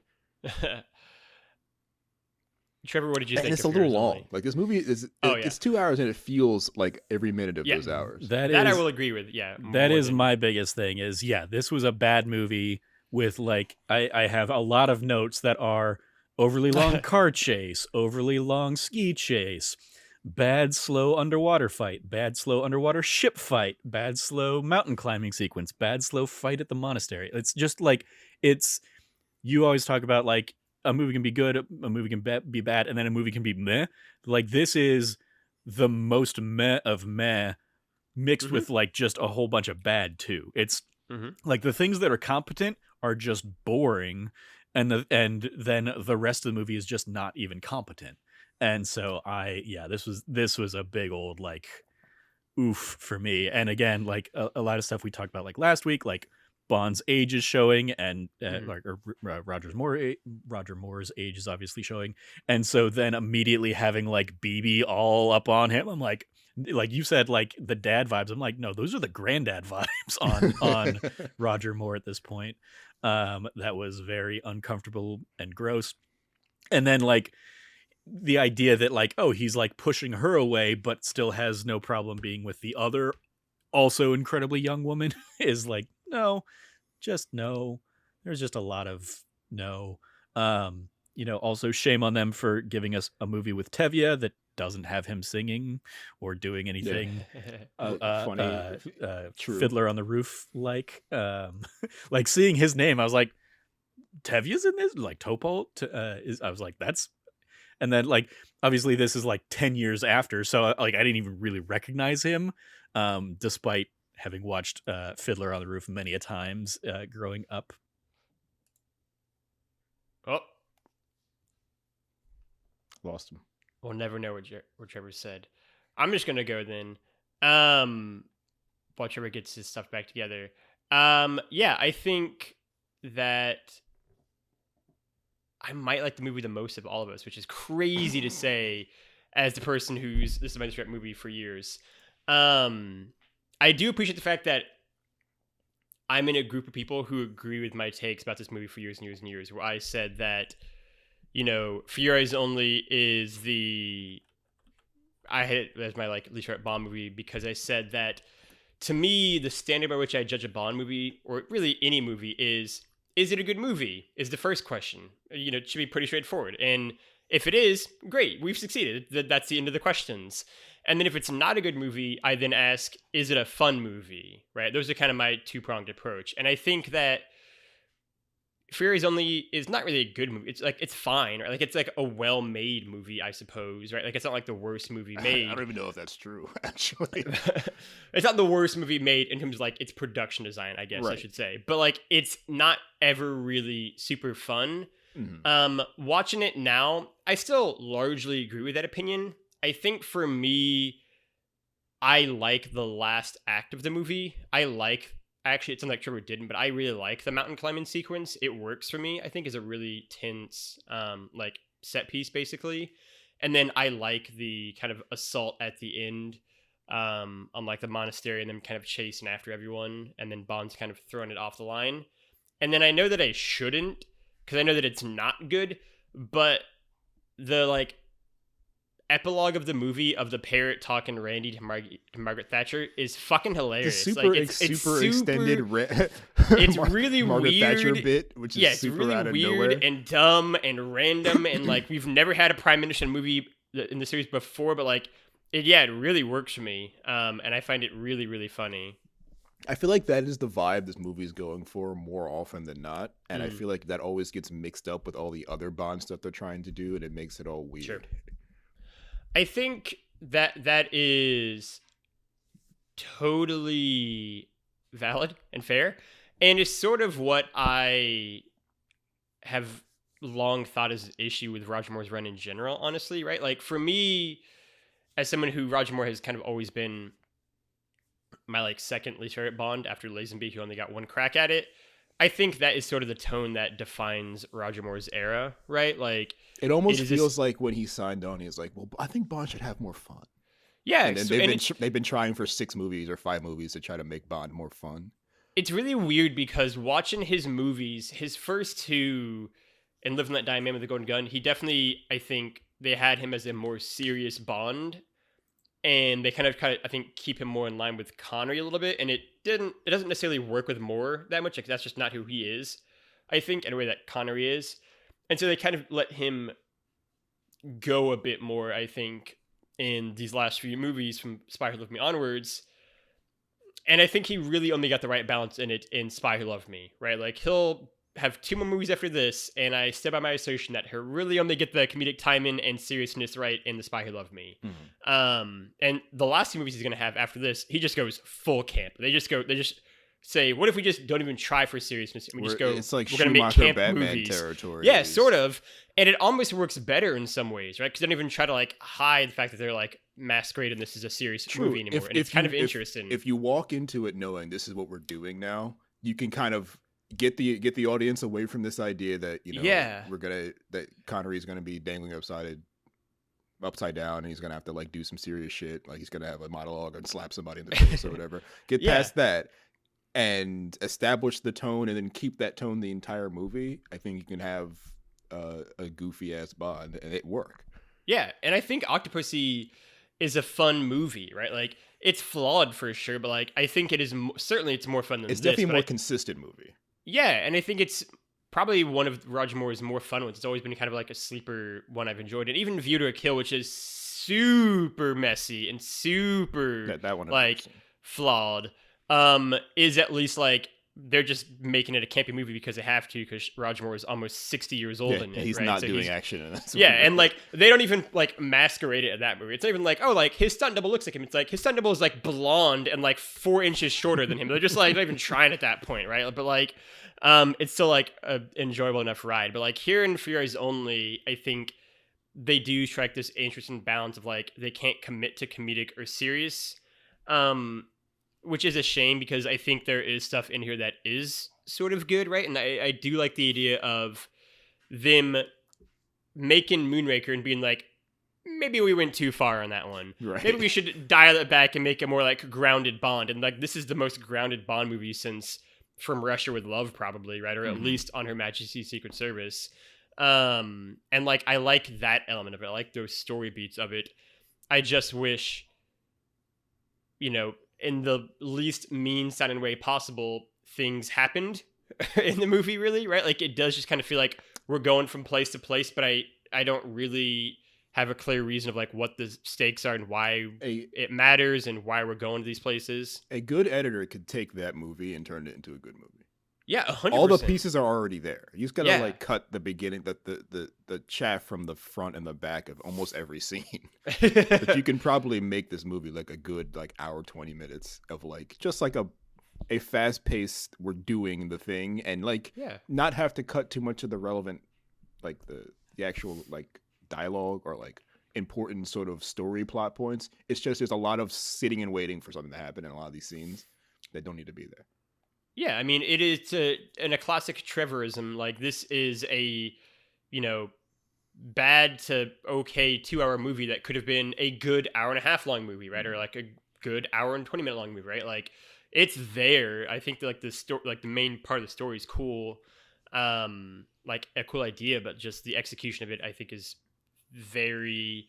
Trevor, what did you think? And it's of a little yours long. only? Like this movie is, Oh, yeah. it's 2 hours and it feels like every minute of Yeah. those hours. That I will agree with. Yeah, That more is than- my biggest thing is, yeah, this was a bad movie with like, I have a lot of notes that are overly long car chase, overly long ski chase, bad slow underwater fight, bad slow underwater ship fight, bad slow mountain climbing sequence, bad slow fight at the monastery. It's just like, you always talk about like a movie can be good, a movie can be bad, and then a movie can be meh. Like this is the most meh of meh mixed with like just a whole bunch of bad too. It's like the things that are competent are just boring, and then the rest of the movie is just not even competent. And so this was a big old like oof for me. And again, like a lot of stuff we talked about like last week, like Bond's age is showing, and Roger Moore's age is obviously showing, and so then immediately having like BB all up on him, I'm like you said, like the dad vibes. I'm like, no, those are the granddad vibes on Roger Moore at this point. That was very uncomfortable and gross. And then like the idea that like, oh, he's like pushing her away, but still has no problem being with the other, also incredibly young woman is like, no, just no. There's just a lot of no. Also shame on them for giving us a movie with Tevye that doesn't have him singing or doing anything Funny, true. Fiddler on the Roof like like seeing his name, I was like, Tevye's in this, like Topol I was like, that's, and then like obviously this is like 10 years after, so like I didn't even really recognize him, despite having watched Fiddler on the Roof many a times growing up. Oh, Lost him. we'll never know what Trevor said. I'm just gonna go then. While Trevor gets his stuff back together. Yeah, I think that I might like the movie the most of all of us, which is crazy to say as the person who's this is my favorite movie for years. I do appreciate the fact that I'm in a group of people who agree with my takes about this movie for years and years and years, where I said that, For Your Eyes Only is I had it as my like least favorite Bond movie because I said that to me, the standard by which I judge a Bond movie, or really any movie, is it a good movie? Is the first question. It should be pretty straightforward. And if it is, great, we've succeeded. That's the end of the questions. And then if it's not a good movie, I then ask, is it a fun movie? Right? Those are kind of my two-pronged approach. And I think that Fury's Only is not really a good movie. It's like, it's fine, right? Like, it's like a well-made movie, I suppose, right? Like, it's not like the worst movie made. I don't even know if that's true, actually. It's not the worst movie made in terms of like its production design, I guess I should say. But like, it's not ever really super fun. Mm-hmm. Watching it now, I still largely agree with that opinion. I think for me, I like the last act of the movie. Actually, it's something like Trevor didn't, but I really like the mountain climbing sequence. It works for me. I think is a really tense, like set piece, basically. And then I like the kind of assault at the end, on like the monastery, and then kind of chasing after everyone, and then Bond's kind of throwing it off the line. And then I know that I shouldn't, because I know that it's not good, but the like epilogue of the movie of the parrot talking Randy to Margaret Thatcher is fucking hilarious. The super, it's super extended. It's really Margaret weird. Thatcher bit, which is it's super really out of weird nowhere. and dumb and random, and like we've never had a prime minister movie in the series before, but like it really works for me, and I find it really, really funny. I feel like that is the vibe this movie is going for more often than not, and I feel like that always gets mixed up with all the other Bond stuff they're trying to do, and it makes it all weird. Sure. I think that is totally valid and fair, and it's sort of what I have long thought is an issue with Roger Moore's run in general, honestly, right? Like for me, as someone who Roger Moore has kind of always been my like second least favorite Bond after Lazenby, who only got one crack at it. I think that is sort of the tone that defines Roger Moore's era, right? Like It almost it is feels like when he signed on, he was like, "Well, I think Bond should have more fun." yeah, And then so, they've been trying for 6 movies or 5 movies to try to make Bond more fun. it's really weird because watching his movies, his first two, and Live and Let Die, Man with the Golden Gun, he definitely, I think, they had him as a more serious Bond, and they kind of, I think, keep him more in line with Connery a little bit, and it doesn't necessarily work with Moore that much. Like that's just not who he is, I think, in a way that Connery is, and so they kind of let him go a bit more, I think, in these last few movies from Spy Who Loved Me onwards. And I think he really only got the right balance in it in Spy Who Loved Me, right? Like he'll have 2 more movies after this, and I stand by my assertion that he'll really only get the comedic timing and seriousness right in The Spy Who Loved Me. And the last 2 movies he's gonna have after this, he just goes full camp. They just say, what if we just don't even try for seriousness and we just go, it's like we're gonna make Schumacher camp Batman movies. territory. Yeah, sort of. And it almost works better in some ways, right? Because they don't even try to like hide the fact that they're like masquerading this is a serious movie anymore. And it's kind of interesting. If you walk into it knowing this is what we're doing now, you can kind of get the audience away from this idea that that Connery's gonna be dangling upside down, and he's gonna have to like do some serious shit, like he's gonna have a monologue and slap somebody in the face or whatever. Get past that and establish the tone, and then keep that tone the entire movie. I think you can have a goofy ass Bond and it work. Yeah, and I think Octopussy is a fun movie, right? Like it's flawed for sure, but like I think it is certainly it's more fun than It's this. definitely a more consistent movie. Yeah, and I think it's probably one of Roger Moore's more fun ones. It's always been kind of like a sleeper one I've enjoyed, and even View to a Kill, which is super messy and super that one like flawed, is at least like they're just making it a campy movie because they have to, because Roger Moore is almost 60 years old in it. He's right? not so doing action in this movie. Yeah, movie. and like they don't even like masquerade it at that movie. It's not even like, oh, like his stunt double looks like him. It's like his stunt double is like blonde and like 4 inches shorter than him. They're just like not even trying at that point, right? But like it's still like an enjoyable enough ride. But like here in Fury's Only, I think they do strike this interesting balance of like they can't commit to comedic or serious, which is a shame because I think there is stuff in here that is sort of good, right? And I do like the idea of them making Moonraker and being like, maybe we went too far on that one. Right. Maybe we should dial it back and make it more like grounded Bond. And like this is the most grounded Bond movie since From Russia with Love, probably, right? Or at least On Her Majesty's Secret Service. And like I like that element of it. I like those story beats of it. I just wish, in the least mean sounding way possible, things happened in the movie, really, right? Like it does just kind of feel like we're going from place to place, but I don't really have a clear reason of like what the stakes are and why it matters and why we're going to these places. A good editor could take that movie and turn it into a good movie. Yeah, 100%. All the pieces are already there. You just gotta like cut the beginning, the chaff from the front and the back of almost every scene. But you can probably make this movie like a good like hour 20 minutes of like just like a fast paced we're doing the thing, and like not have to cut too much of the relevant like the actual like dialogue or like important sort of story plot points. It's just there's a lot of sitting and waiting for something to happen in a lot of these scenes that don't need to be there. Yeah, I mean, it is in a classic Trevorism. Like this is a, bad to okay 2-hour movie that could have been a good hour and a half long movie, right? Or like a good hour and 20-minute long movie, right? Like it's there. I think that, like the story, like the main part of the story is cool, like a cool idea, but just the execution of it, I think, is very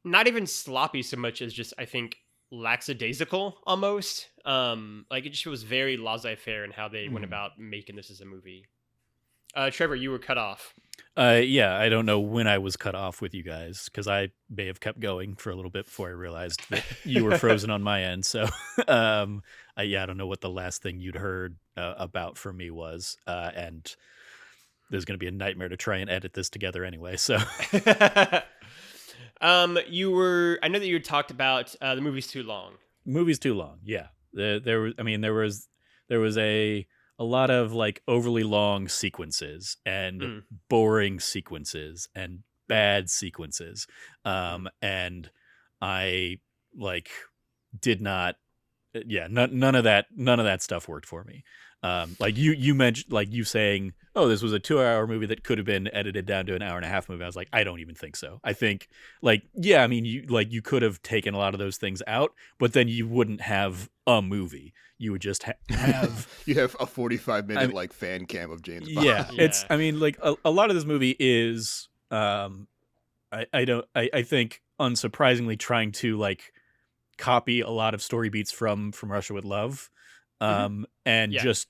not even sloppy so much as just I think lackadaisical almost. Like it just was very laissez-faire in how they went about making this as a movie. Trevor, you were cut off. Yeah, I don't know when I was cut off with you guys because I may have kept going for a little bit before I realized that you were frozen on my end. So, I don't know what the last thing you'd heard about from me was, and there's going to be a nightmare to try and edit this together anyway. So, I know that you had talked about the movie's too long. Movie's too long. Yeah, there was there was a lot of like overly long sequences and Mm, boring sequences and bad sequences. mm, And I like did not none of that stuff worked for me. Like you mentioned, like you saying, oh, this was a 2-hour movie that could have been edited down to an hour and a half movie. I was like, I don't even think so. I think like, yeah, I mean, you could have taken a lot of those things out, but then you wouldn't have a movie. You would just have You have a 45-minute I mean, like fan cam of James yeah, Bond. it's, yeah. I mean, like a lot of this movie is, I think unsurprisingly trying to like copy a lot of story beats from Russia with Love. Hmm. And Yeah. just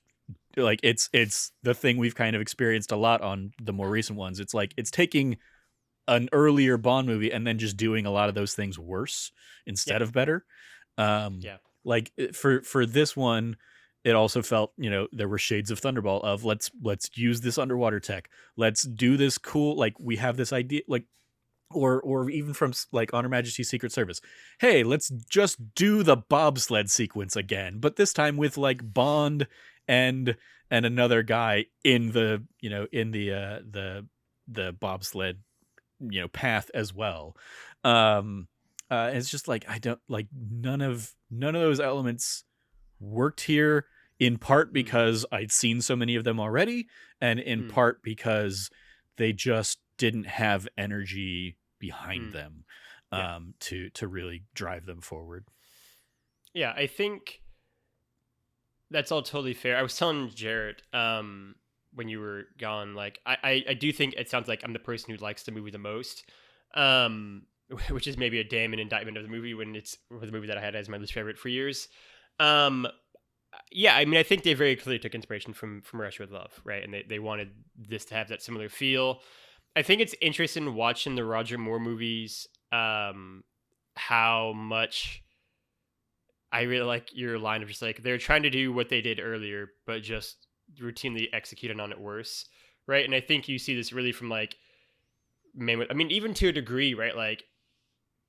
like it's the thing we've kind of experienced a lot on the more recent ones. It's like it's taking an earlier Bond movie and then just doing a lot of those things worse Yeah. instead of better. Um, Yeah. like for this one, it also felt, there were shades of Thunderball of let's use this underwater tech. Let's do this cool, like we have this idea, like or even from like On Her Majesty's Secret Service. Hey, let's just do the bobsled sequence again, but this time with like Bond and another guy in the the bobsled path as well. Um, it's just like I don't like none of those elements worked here. In part Mm, because I'd seen so many of them already, and in mm, part because they just didn't have energy behind mm. them Yeah. to really drive them forward. Yeah. I think that's all totally fair. I was telling Jarrett when you were gone, like I do think it sounds like I'm the person who likes the movie the most, um, which is maybe a damn an indictment of the movie when it was a movie that I had as my least favorite for years. Um, yeah, I mean, I think they very clearly took inspiration from Russia with Love, right? And they wanted this to have that similar feel. I think it's interesting watching the Roger Moore movies, how much I really like your line of just like they're trying to do what they did earlier, but just routinely executing on it worse, right? And I think you see this really from like, I mean, even to a degree, right? Like,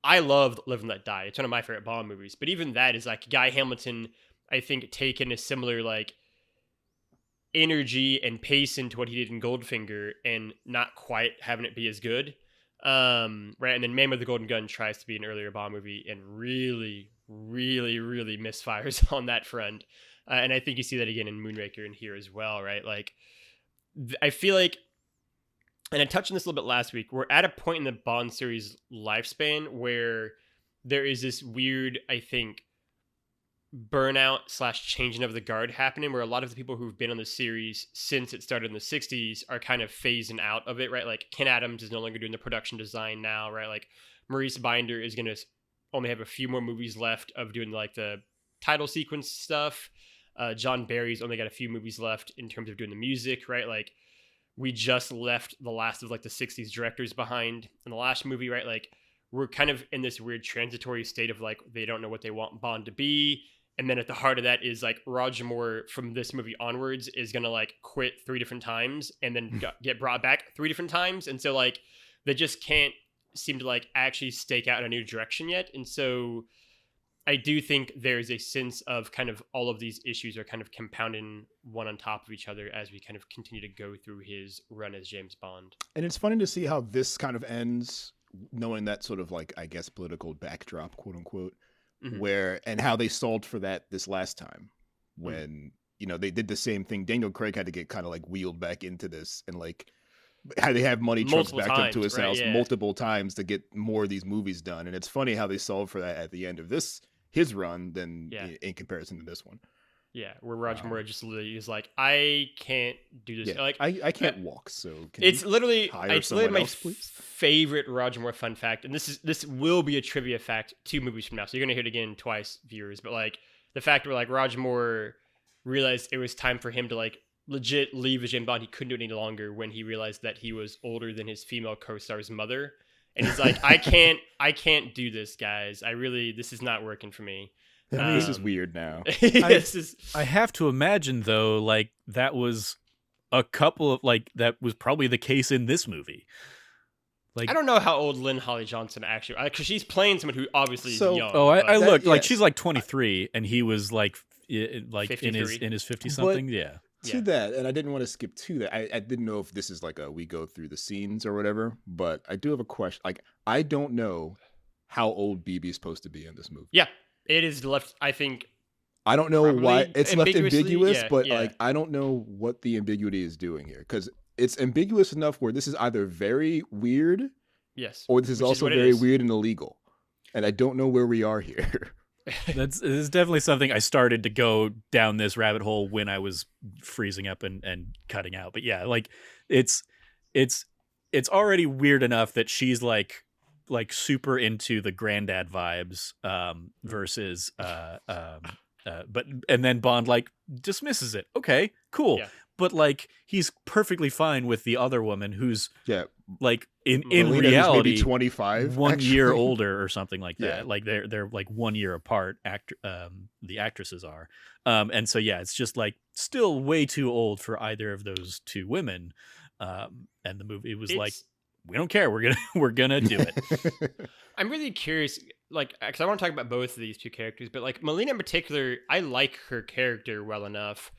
I loved Live and Let Die. It's one of my favorite Bond movies, but even that is like Guy Hamilton. I think taken a similar like energy and pace into what he did in Goldfinger and not quite having it be as good. Right. And then Man with the Golden Gun tries to be an earlier Bond movie and really, really, really misfires on that front. And I think you see that again in Moonraker and here as well, right? Like, I feel like, and I touched on this a little bit last week, we're at a point in the Bond series lifespan where there is this weird, I think, burnout slash changing of the guard happening where a lot of the people who've been on the series since it started in the 60s are kind of phasing out of it, right? Like Ken Adams is no longer doing the production design now, right? Like Maurice Binder is going to only have a few more movies left of doing like the title sequence stuff. John Barry's only got a few movies left in terms of doing the music, right? Like we just left the last of like the 60s directors behind in the last movie, right? Like we're kind of in this weird transitory state of like they don't know what they want Bond to be. And then at the heart of that is like Roger Moore from this movie onwards is going to like quit 3 different times and then get brought back 3 different times. And so like they just can't seem to like actually stake out a new direction yet. And so I do think there's a sense of kind of all of these issues are kind of compounding one on top of each other as we kind of continue to go through his run as James Bond. And it's funny to see how this kind of ends, knowing that sort of like, I guess, political backdrop, quote unquote, where and how they solved for that this last time when they did the same thing. Daniel Craig had to get kind of like wheeled back into this and like how they have money trucks backed up to his house multiple times to get more of these movies done. And it's funny how they solved for that at the end of his run than in comparison to this one. Yeah, where Roger Moore just literally is like, I can't do this. Yeah, like I can't walk, so can it's you literally hire it's someone literally my else, please? favorite Roger Moore fun fact, and this will be a trivia fact 2 movies from now, so you're gonna hear it again twice, viewers. But like the fact where like Roger Moore realized it was time for him to like legit leave as James Bond, he couldn't do it any longer when he realized that he was older than his female co-star's mother, and he's like, I can't do this, guys. This is not working for me. This is weird now. I have to imagine though, like that was a couple of like that was probably the case in this movie. Like I don't know how old Lynn Holly Johnson actually, because she's playing someone who obviously is young. Oh, I looked like yes. she's like 23, and he was like like in 50 But something. Yeah. to that, and I didn't want to skip to that. I didn't know if this is like we go through the scenes or whatever, but I do have a question. Like, I don't know how old BB's supposed to be in this movie. Yeah, it is left, I think. I don't know why it's left ambiguous, but yeah. like I don't know what the ambiguity is doing here, because it's ambiguous enough where this is either very weird, yes, or this is also very weird and illegal, and I don't know where we are here. This is definitely something I started to go down this rabbit hole when I was freezing up and cutting out. But yeah, like it's already weird enough that she's like super into the granddad vibes versus but and then Bond like dismisses it. Okay, cool. Yeah. But like he's perfectly fine with the other woman who's like in reality maybe 25, 1 year older or something like that. Like they're like 1 year apart. The actresses are, and so yeah, it's just like still way too old for either of those two women. And the movie was like, we don't care. We're gonna do it. I'm really curious, like, because I want to talk about both of these two characters, but like Melina in particular, I like her character well enough.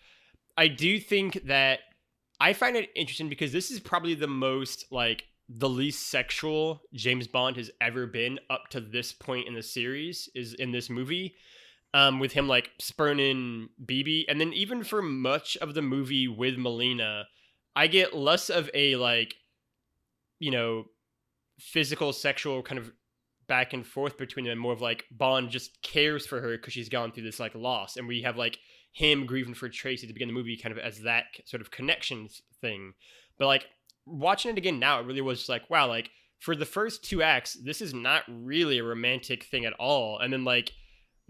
I do think that I find it interesting because this is probably the most like the least sexual James Bond has ever been up to this point in the series is in this movie, with him like spurning BB, and then even for much of the movie with Melina, I get less of a like, you know, physical sexual kind of back and forth between them, more of like Bond just cares for her because she's gone through this like loss, and we have like him grieving for Tracy to begin the movie kind of as that sort of connection thing. But like watching it again now, it really was just like, wow, like for the first two acts, this is not really a romantic thing at all. And then like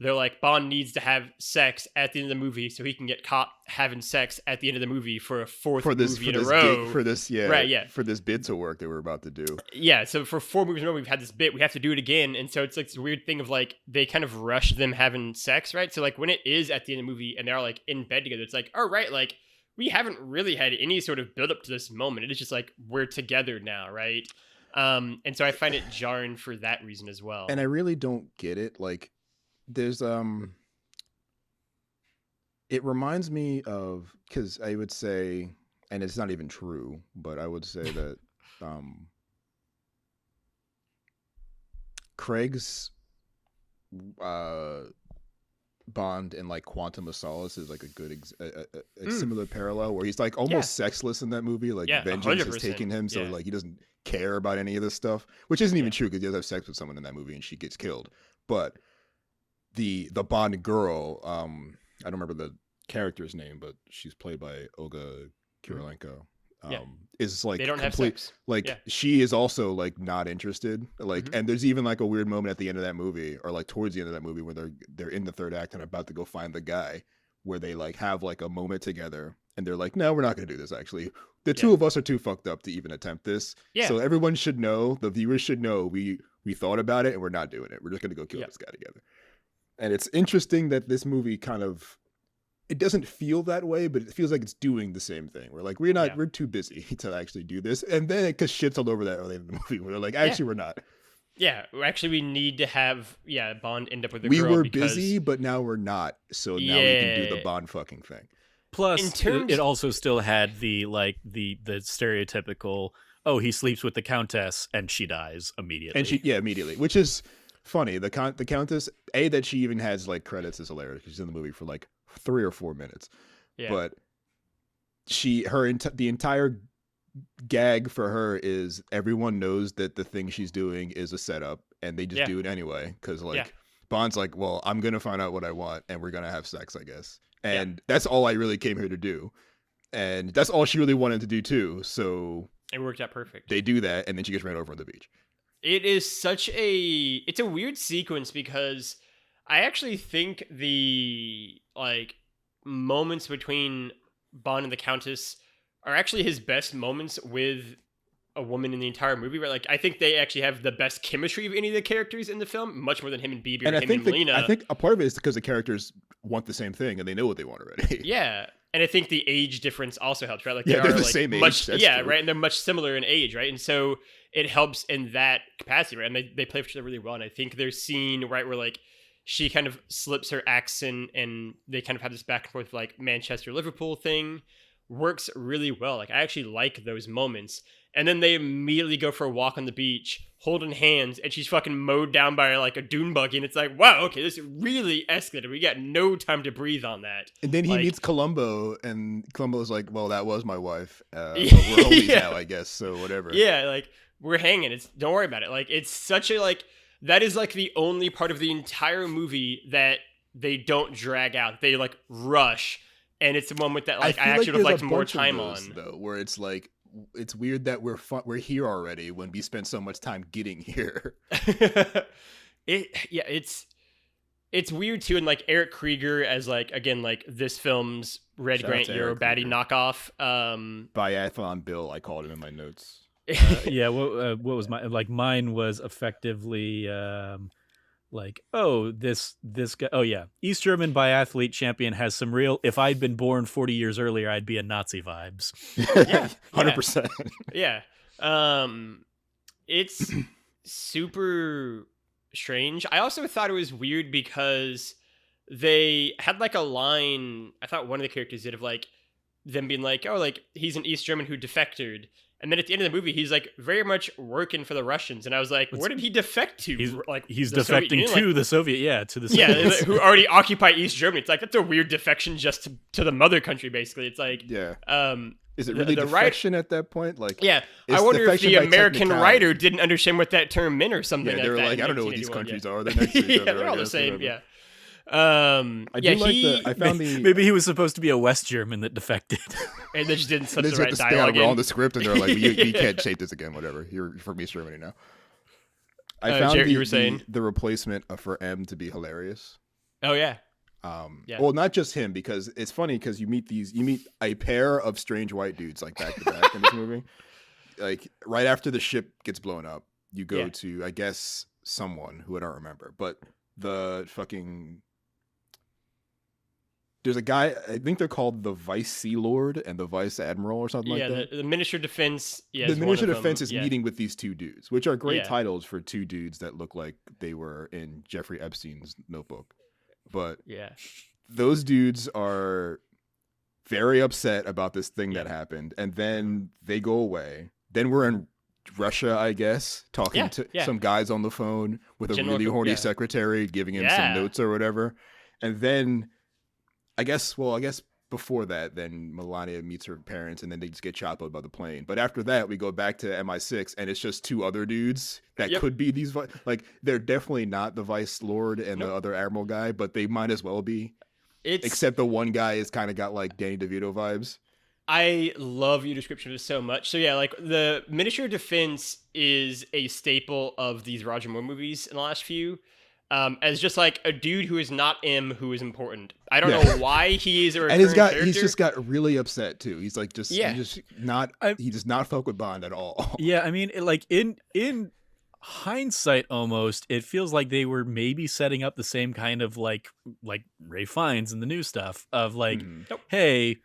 they're like, Bond needs to have sex at the end of the movie so he can get caught having sex at the end of the movie for a fourth movie in a row. For this bit to work that we're about to do. Yeah, so for 4 movies in a row, we've had this bit. We have to do it again. And so it's like this weird thing of like, they kind of rush them having sex, right? So like when it is at the end of the movie and they're like in bed together, it's like, all right, like we haven't really had any sort of build up to this moment. It is just like, we're together now, right? And so I find it jarring for that reason as well. And I really don't get it. Like, there's it reminds me of, because I would say, and it's not even true, but I would say that Craig's Bond in like Quantum of Solace is like a good a similar parallel, where he's like almost sexless in that movie, like vengeance has taken him, so like he doesn't care about any of this stuff, which isn't even true because he does have sex with someone in that movie and she gets killed. But the Bond girl, I don't remember the character's name, but she's played by Olga Kurylenko. Is like, they don't have sex. Like she is also like not interested. Like, and there's even like a weird moment at the end of that movie, or like towards the end of that movie, where they're in the third act and about to go find the guy, where they like have like a moment together, and they're like, no, we're not gonna do this. Actually, the two of us are too fucked up to even attempt this. So everyone should know, the viewers should know, we thought about it and we're not doing it. We're just gonna go kill this guy together. And it's interesting that this movie kind of, it doesn't feel that way, but it feels like it's doing the same thing. We're like, we're too busy to actually do this. And then it just shits all over that early in the movie, where they're like, actually, we're not. Yeah, actually, we need to have Bond end up with a girl. We were busy, but now we're not. So now we can do the Bond fucking thing. Plus, it also still had the like the stereotypical, oh, he sleeps with the Countess and she dies immediately. And immediately, which is funny. The Countess, that she even has like credits is hilarious. She's in the movie for like 3 or 4 minutes. But the entire gag for her is everyone knows that the thing she's doing is a setup, and they just do it anyway, because like Bond's like, well, I'm gonna find out what I want and we're gonna have sex, I guess, and that's all I really came here to do, and that's all she really wanted to do too, so it worked out perfect. They do that, and then she gets ran over on the beach. It is it's a weird sequence, because I actually think the like moments between Bond and the Countess are actually his best moments with a woman in the entire movie, right? Like, I think they actually have the best chemistry of any of the characters in the film, much more than him and BB or him and Melina. I think a part of it is because the characters want the same thing and they know what they want already. Yeah. And I think the age difference also helps, right? Like, they're the same age. That's true. Right? And they're much similar in age, right? And so it helps in that capacity, right? And they play each other really well. And I think their scene, right, where like she kind of slips her accent and they kind of have this back and forth like Manchester Liverpool thing. Works really well. Like, I actually like those moments. And then they immediately go for a walk on the beach, holding hands, and she's fucking mowed down by like a dune buggy. And it's like, wow, okay, this really escalated. We got no time to breathe on that. And then he Like- meets Columbo, and Columbo's like, "Well, that was my wife. But we're homies Yeah. now, I guess. So whatever." Yeah, like, we're hanging. Don't worry about it. Like, it's such a, like, that is like the only part of the entire movie that they don't drag out. They like rush. And it's the one with that, like, I feel actually would have there's liked a more bunch of time those, on. though, where it's like, it's weird that we're here already when we spent so much time getting here. It's weird too, and like Eric Krieger as like, again, like this film's Red Shout out Grant to Euro Eric baddie Krieger. knockoff. Biathlon Bill, I called him in my notes. Yeah, what was mine was effectively like, oh, this guy, oh yeah, East German biathlete champion has some real, if I'd been born 40 years earlier, I'd be a Nazi vibes. Yeah, 100%. Yeah, it's super strange. I also thought it was weird because they had like a line, I thought one of the characters did, of like them being like, oh, like he's an East German who defected. And then at the end of the movie, he's like very much working for the Russians. And I was like, where did he defect to? He's the Soviet defecting Union? to Like, the Soviet, to the yeah, Soviets. who already occupy East Germany. It's like, that's a weird defection just to the mother country, basically. It's like, Yeah. um, Is it really the defection at that point? Like, yeah. I it's wonder if defection the by American technicality. writer didn't understand what that term meant or something. Yeah, they were that like, in I don't know what these 1981, countries are. They're next to each yeah, other. they're I all the guess, same. whatever. Yeah. I do like the. I found the. Maybe he was supposed to be a West German that defected. And they just didn't They set the just have right to stay dialogue on in. the script, and they're like, "We can't shape this again. Whatever. You're from East Germany now." I found Jarrett, you were saying? the replacement for M to be hilarious. Oh yeah. Yeah. Well, not just him, because it's funny because you meet a pair of strange white dudes like back to back in this movie. Like right after the ship gets blown up, you go to, I guess, someone who I don't remember, but the fucking. There's a guy, I think they're called the Vice Sea Lord and the Vice Admiral or something like that. The Minister of Defense. Yeah, The is one Minister of of Defense them. is Yeah. meeting with these two dudes, which are great Yeah. titles for two dudes that look like they were in Jeffrey Epstein's Notebook. But Yeah. those dudes are very upset about this thing that happened, and then they go away. Then we're in Russia, I guess, talking to some guys on the phone with a General- really horny yeah. secretary giving him Yeah. some notes or whatever. And then I guess before that, then Melania meets her parents, and then they just get chopped up by the plane. But after that, we go back to MI6, and it's just two other dudes that could be these. Like, they're definitely not the Vice Lord and the other Admiral guy, but they might as well be. Except the one guy is kind of got like Danny DeVito vibes. I love your description of it so much. So yeah, like the Ministry of Defense is a staple of these Roger Moore movies in the last few. As just like a dude who is not M, who is important. I don't know why he is a recurring character. He's just got really upset too. He's like he does not fuck with Bond at all. Yeah, I mean, in hindsight, almost it feels like they were maybe setting up the same kind of like Ray Fiennes in the new stuff of like, hey,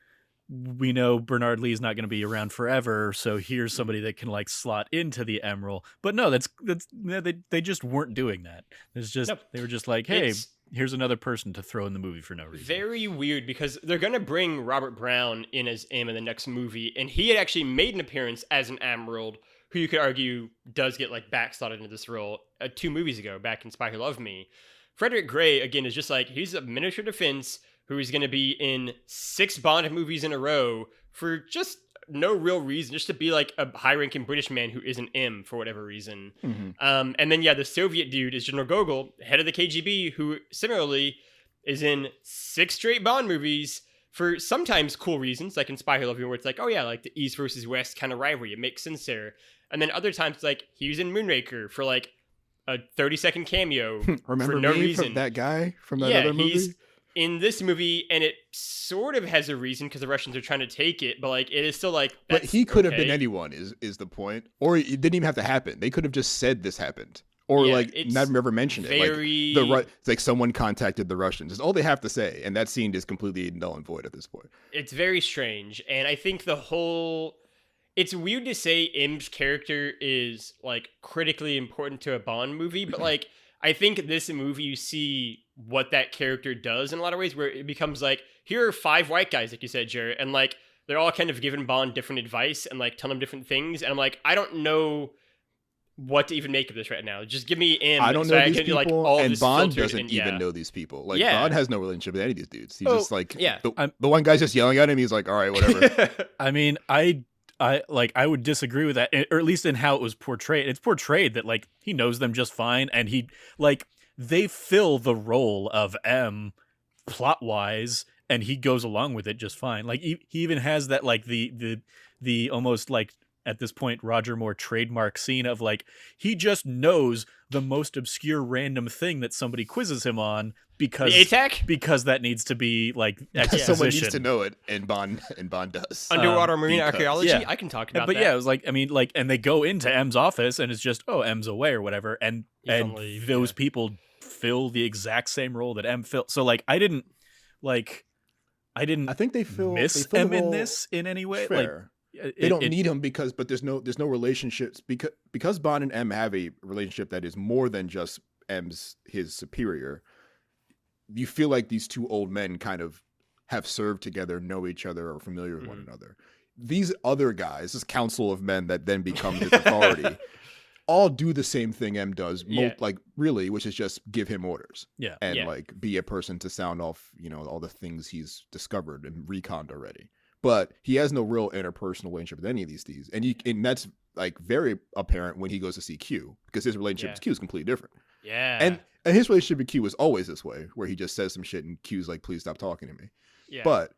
we know Bernard Lee's not going to be around forever, so here's somebody that can like slot into the Emerald. But no, they just weren't doing that. There's just they were just like, hey, here's another person to throw in the movie for no reason. Very weird, because they're going to bring Robert Brown in as M in the next movie, and he had actually made an appearance as an Emerald, who you could argue does get like backslotted into this role 2 movies ago, back in Spy Who Loved Me. Frederick Gray, again, is just like, he's a Minister of Defense who is going to be in 6 Bond movies in a row for just no real reason, just to be like a high-ranking British man who is an M for whatever reason. And then, the Soviet dude is General Gogol, head of the KGB, who similarly is in 6 straight Bond movies for sometimes cool reasons, like in Spy Who Loved Me, where it's like, oh yeah, like the East versus West kind of rivalry. It makes sense there. And then other times, it's like, he was in Moonraker for like a 30-second cameo Remember for no me reason. from that guy from that other movie? He's in this movie, and it sort of has a reason because the Russians are trying to take it, but like it is still like. But he could have been anyone. Is the point? Or it didn't even have to happen. They could have just said this happened, or never mentioned it. Like it's like someone contacted the Russians. It's all they have to say, and that scene is completely null and void at this point. It's very strange, and I think it's weird to say M's character is like critically important to a Bond movie, but like I think in this movie you see what that character does in a lot of ways, where it becomes like, here are 5 white guys, like you said, Jarrett, and like they're all kind of giving Bond different advice and like telling him different things, and I'm like, I don't know what to even make of this right now. Just give me M. I don't so know I these can do, people, like, all and this Bond filtered doesn't and, even know these people. Like, Yeah. Bond has no relationship with any of these dudes. He's Oh, just like, yeah. the one guy's just yelling at him. He's like, all right, whatever. I mean, I would disagree with that, or at least in how it was portrayed. It's portrayed that like he knows them just fine, and he like they fill the role of M plot wise, and he goes along with it just fine. Like he even has that like the almost like at this point Roger Moore trademark scene of like he just knows the most obscure random thing that somebody quizzes him on because The ATAC? because that needs to be like exposition. Someone needs to know it, and Bond does. Underwater marine because- archaeology? yeah. I can talk about But that. yeah, it was like, I mean, like, and they go into M's office, and it's just, oh, M's away or whatever, and He's and on leave, those yeah. people fill the exact same role that M filled. So like, I didn't I think they fill miss they fill M the in role this in any way. fair. Like, They don't need him but there's no relationships because Bond and M have a relationship that is more than just his superior. You feel like these two old men kind of have served together, know each other, are familiar with one another. These other guys, this council of men that then becomes his authority, all do the same thing M does, like really, which is just give him orders. Yeah. And Yeah. like be a person to sound off, all the things he's discovered and reconned already. But he has no real interpersonal relationship with any of these. And that's like very apparent when he goes to see Q, because his relationship with Q is completely different. Yeah. And his relationship with Q is always this way, where he just says some shit and Q's like, please stop talking to me. yeah. But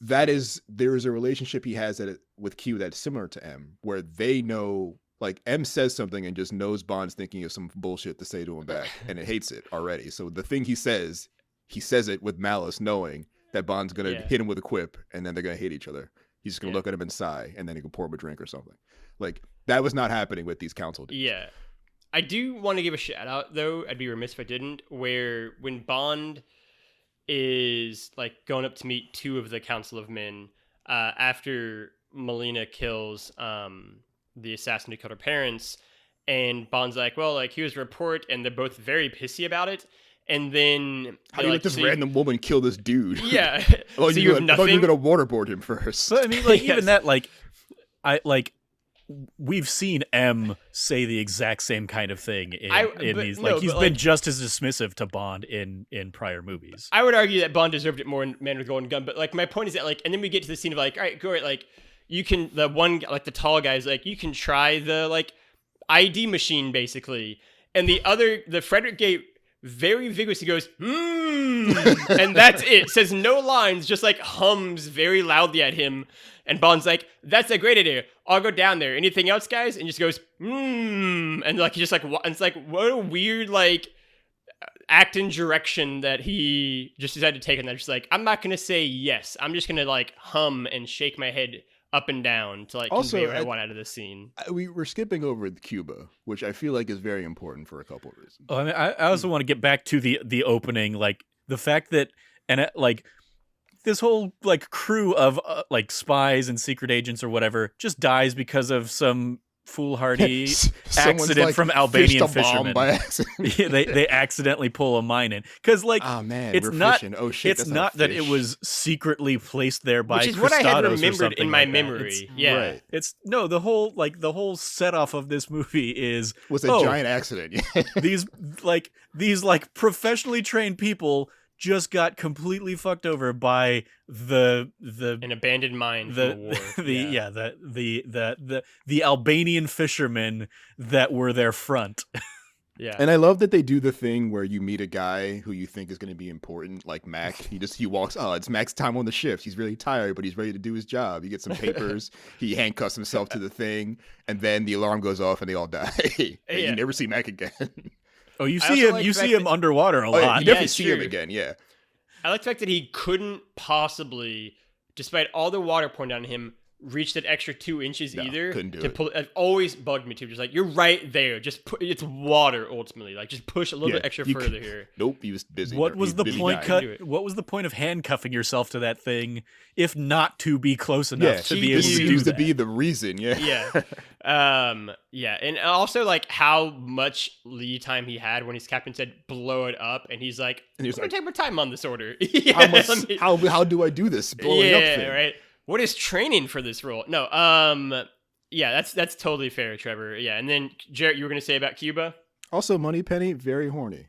there is a relationship he has with Q that's similar to M, where they know, like M says something and just knows Bond's thinking of some bullshit to say to him back, and it hates it already. So the thing he says it with malice, knowing that Bond's gonna hit him with a quip, and then they're gonna hate each other. He's just gonna look at him and sigh, and then he can pour him a drink or something. Like that was not happening with these council dudes. Yeah. I do want to give a shout out, though. I'd be remiss if I didn't. Where when Bond is like going up to meet 2 of the Council of Men after Melina kills the assassin who killed her parents, and Bond's like, well, like here's a report, and they're both very pissy about it. And then how do you let this random woman kill this dude? Yeah. Oh, so you have I thought you nothing. were gonna waterboard him first. But I mean, like Yes. even that, like, we've seen M say the exact same kind of thing in but these. no, Like he's but, been like- just as dismissive to Bond in prior movies. I would argue that Bond deserved it more in Man with the Golden Gun, but like my point is that like, and then we get to the scene of like, all right, go right, like you can the one like the tall guy's like you can try the like ID machine basically, and the Frederick Gate very vigorously goes and that's it. Says no lines, just like hums very loudly at him, and Bond's like, that's a great idea. I'll go down there. Anything else, guys? And just goes and like he just like it's like what a weird like act and direction that he just decided to take, and they're just like, I'm not gonna say yes, I'm just gonna like hum and shake my head up and down to like Also, convey what I want out of this scene. We're skipping over Cuba, which I feel like is very important for a couple of reasons. Oh, I mean, I also want to get back to the opening, like the fact that like this whole like crew of like spies and secret agents or whatever just dies because of some foolhardy Someone's, accident like, from fished Albanian a bomb fishermen. by accident. Yeah, they accidentally pull a mine in because like Oh man, it's we're not fishing. Oh shit, it's that's not a that it fish. was secretly placed there by Which is what I had Christados or remembered something in my like that. memory. Yeah. Right. It's no the whole set off of this movie is Was a giant accident. these like professionally trained people just got completely fucked over by the An abandoned mine from a war. the Albanian fishermen that were their front. Yeah. And I love that they do the thing where you meet a guy who you think is going to be important, like Mac. He walks. Oh, it's Mac's time on the shift. He's really tired, but he's ready to do his job. He gets some papers. He handcuffs himself to the thing, and then the alarm goes off, and they all die. And Yeah. you never see Mac again. Oh, you I see also him. like You the see fact him that- underwater a Oh, lot. yeah, you definitely it's see him true. again. Yeah. I like the fact that he couldn't possibly, despite all the water pouring down on him, reach that extra 2 inches No, either. couldn't do to it. pull it always bugged me too. Just like, you're right there. Just it's water ultimately. Like, just push a little bit extra further here. Nope, he was busy. What He was the busy point? dying. What was the point of handcuffing yourself to that thing if not to be close enough Yeah, to he be able to do used to that? be the reason. Yeah. Yeah. And also, like, how much lead time he had when his captain said blow it up, and he's like, And he was I'm gonna like, take my time on this order. how do I do this? Blowing up thing. Right. What is training for this role? No, yeah, that's totally fair, Trevor. Yeah, and then Jarrett, you were gonna say about Cuba? Also, Moneypenny, very horny.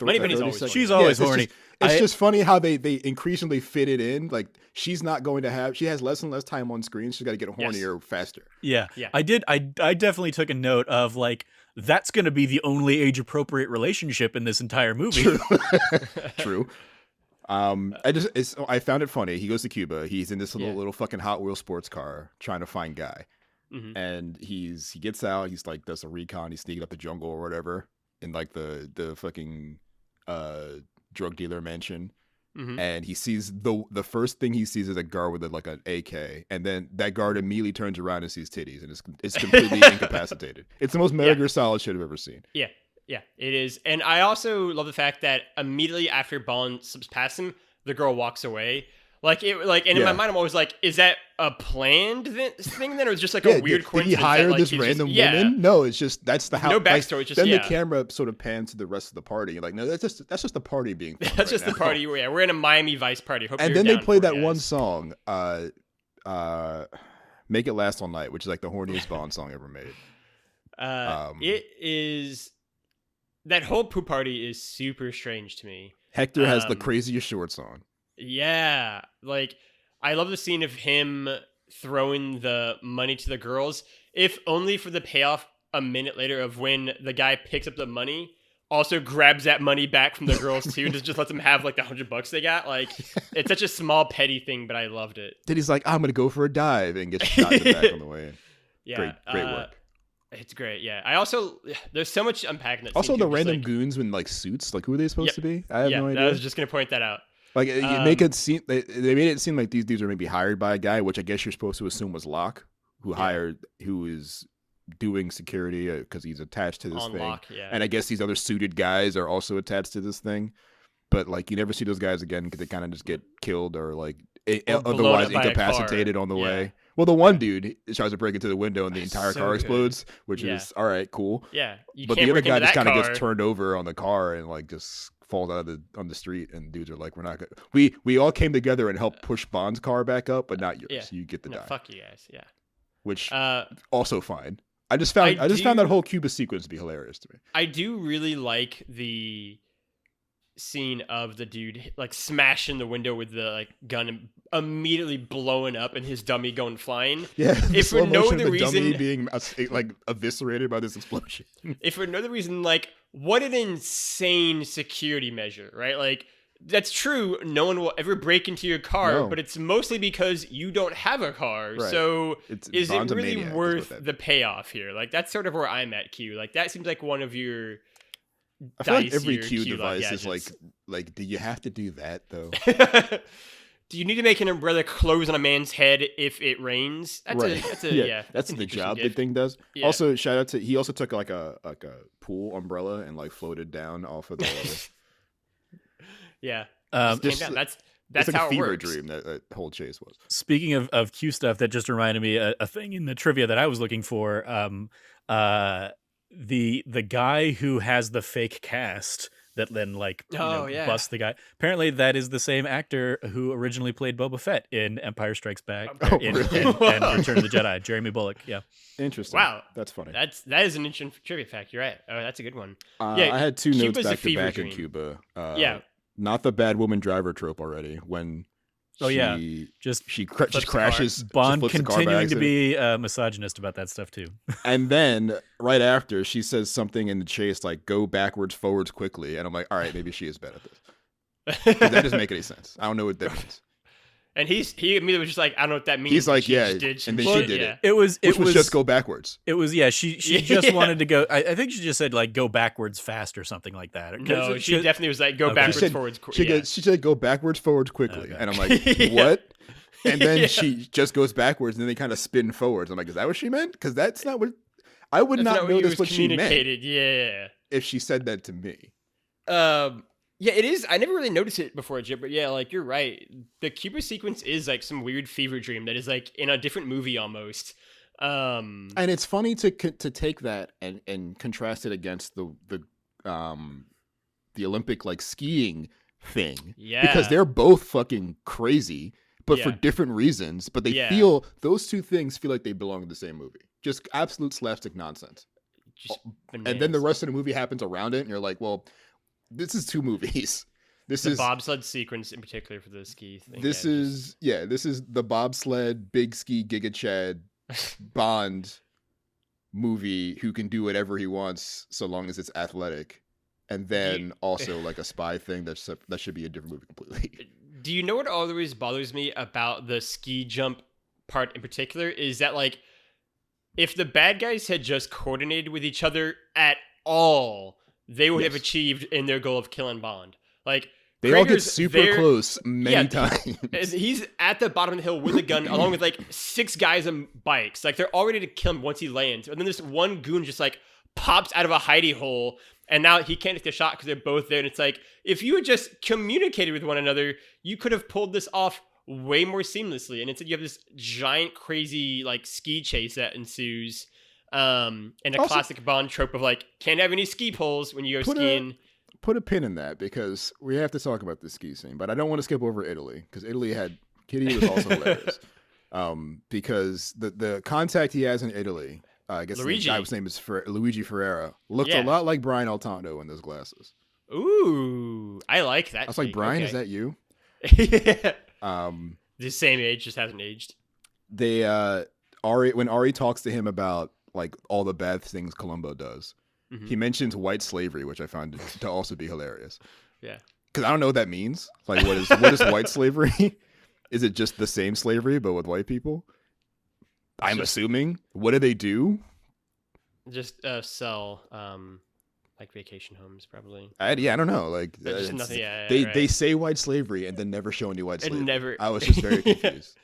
Moneypenny's always horny. She's always it's horny. It's just funny how they increasingly fit it in. Like, she's not going to have, she has less and less time on screen. She's got to get hornier faster. Yeah. Yeah. I definitely took a note of, like, that's going to be the only age appropriate relationship in this entire movie. True. I found it funny. He goes to Cuba. He's in this little fucking Hot Wheels sports car trying to find Guy. Mhm. And he gets out. He's like, does a recon. He's sneaking up the jungle or whatever in like the fucking drug dealer mansion. Mhm. And he sees the first thing he sees is a guard with like an AK, and then that guard immediately turns around and sees titties, and it's completely incapacitated. It's the most Metal Gear Solid shit I've ever seen. Yeah, it is. And I also love the fact that immediately after Bond slips past him, the girl walks away. And in my mind, I'm always like, is that a planned thing then, or is it just like a weird coincidence? Did he hire that, like, this random woman? No, it's just that's the house. No backstory. It's just then the camera sort of pans to the rest of the party. You're like, no, that's just the party being. That's just the party. Yeah, we're in a Miami Vice party. Hope and you're then they down play for that it, one guys. song, "Make It Last All Night," which is like the horniest Bond song ever made. It is. That whole pool party is super strange to me. Hector has the craziest shorts on. Yeah, like, I love the scene of him throwing the money to the girls, if only for the payoff a minute later of when the guy picks up the money, also grabs that money back from the girls too, and just lets them have like the $100 they got. Like, it's such a small petty thing, but I loved it. Then he's like, I'm gonna go for a dive, and gets shot in the back on the way in. Yeah, Great work. It's great. Yeah, I also, there's so much unpacking that. Also, scene the too, just, random like, goons in like suits, like who are they supposed to be? I have no idea. I was just gonna point that out. Like, you make it seem they made it seem like these dudes are maybe hired by a guy, which I guess you're supposed to assume was Locke, who is doing security because he's attached to this On thing. Locke, yeah. And I guess these other suited guys are also attached to this thing, but like you never see those guys again because they kind of just get killed or like Or blown otherwise up by a incapacitated car. on the Yeah. way. Well, the one dude tries to break into the window and the That's entire so car good. explodes, which Yeah. is all right, cool. Yeah, you But can't the other break guy into just that kind of car. gets turned over on the car and like just falls out of the street, and dudes are like, we're not gonna. We all came together and helped push Bond's car back up, but not yours. Yeah. You get the No, die, fuck you guys. Yeah. which Uh, also fine. I just found I that do- whole Cuba sequence to be hilarious to me. I do really like the scene of the dude like smashing the window with the like gun and immediately blowing up and his dummy going flying. Yeah, the If for slow no motion of other the dummy reason- being like eviscerated by this explosion. If for another reason, like, what an insane security measure, right? Like, that's true. No one will ever break into your car, No. but it's mostly because you don't have a car. Right. So is it Bond's a really maniac, is what worth that the payoff here? Like, that's sort of where I'm at, Q. Like, that seems like one of your I feel like every dicier Q Q-Love device is gadgets. like, do you have to do that though? Do you need to make an umbrella close on a man's head if it rains? That's Right. that's That's an the interesting job the gift. thing does. Yeah. Also, shout out to he also took like a pool umbrella and like floated down off of the. Yeah. Um, Came Just- down. That's it's like how a it fever works. dream that whole chase was. Speaking of Q stuff, that just reminded me a thing in the trivia that I was looking for. The guy who has the fake cast that then busts the guy. Apparently, that is the same actor who originally played Boba Fett in Empire Strikes Back Oh, in, really? and Return of the Jedi. Jeremy Bullock. Yeah. Interesting. Wow. That's funny. That is an interesting trivia fact. You're right. Oh, that's a good one. I had two notes Cuba's a back to fever back in dream. Cuba. Yeah. Not the bad woman driver trope already. When Oh, yeah. just Just just crashes. Bond just flips the car by continuing to accident. be misogynist about that stuff too. And then right after she says something in the chase like "go backwards, forwards quickly," and I'm like, all right, maybe she is bad at this. 'Cause that doesn't make any sense. I don't know what that means. And he immediately was just like, I don't know what that means. He's like, She yeah, just did and then some she shit, did yeah. it. It was just go backwards. It was she just wanted to go. I think she just said like go backwards fast or something like that. No, she definitely was like, go Okay. backwards, She said- forwards. She said go backwards, forwards quickly, Okay. and I'm like, Yeah. what? and then Yeah. she just goes backwards, and then they kind of spin forwards. I'm like, is that what she meant? Because that's not what I would That's not not what notice what she meant communicated. Yeah. if she said that to me. Yeah, it is. I never really noticed it before, Jip, but yeah, like you're right. The Cuba sequence is like some weird fever dream that is like in a different movie almost. And it's funny to take that and contrast it against the Olympic like skiing thing, Yeah. because they're both fucking crazy, but for Yeah. different reasons. But they Yeah. feel those two things feel like they belong in the same movie. Just absolute slapstick nonsense. Just And then the bananas. rest of the movie happens around it, and you're like, well, this is two movies. This The is bobsled sequence in particular for the ski thing. this is this is the bobsled big ski Giga Chad Bond movie who can do whatever he wants so long as it's athletic, and then also like a spy thing that should be a different movie completely. Do you know what always bothers me about the ski jump part in particular is that like if the bad guys had just coordinated with each other at all, they would have Yes. achieved in their goal of killing Bond. Like They all get Krager's super there- close many Yeah, times. He's at the bottom of the hill with a gun, along with like 6 guys on bikes. Like they're all ready to kill him once he lands, and then this one goon just like pops out of a hidey hole, and now he can't take the shot because they're both there. And it's like if you had just communicated with one another, you could have pulled this off way more seamlessly. And instead, you have this giant, crazy like ski chase that ensues. And a Also- classic Bond trope of like can't have any ski poles when you go skiing. Put a pin in that, because we have to talk about the ski scene, but I don't want to skip over Italy, because Italy had Kitty was also hilarious. Because the contact he has in Italy, I guess the Luigi. guy's name is Luigi Ferrera, looked Yeah. a lot like Brian Altano in those glasses. Ooh, I like that. I was like, take. Brian, Okay. is that you? Yeah. Um, The same age, just hasn't aged. they when Ari talks to him about like all the bad things Columbo does, Mhm. he mentions white slavery, which I found to also be hilarious. Yeah. Because I don't know what that means. Like, what is white slavery? Is it just the same slavery but with white people? I'm assuming. What do they do? Just sell like vacation homes, probably. I don't know. Like, But just it's- nothing. Yeah, they right. they say white slavery and then never show any white It slavery. never. I was just very Yeah. confused.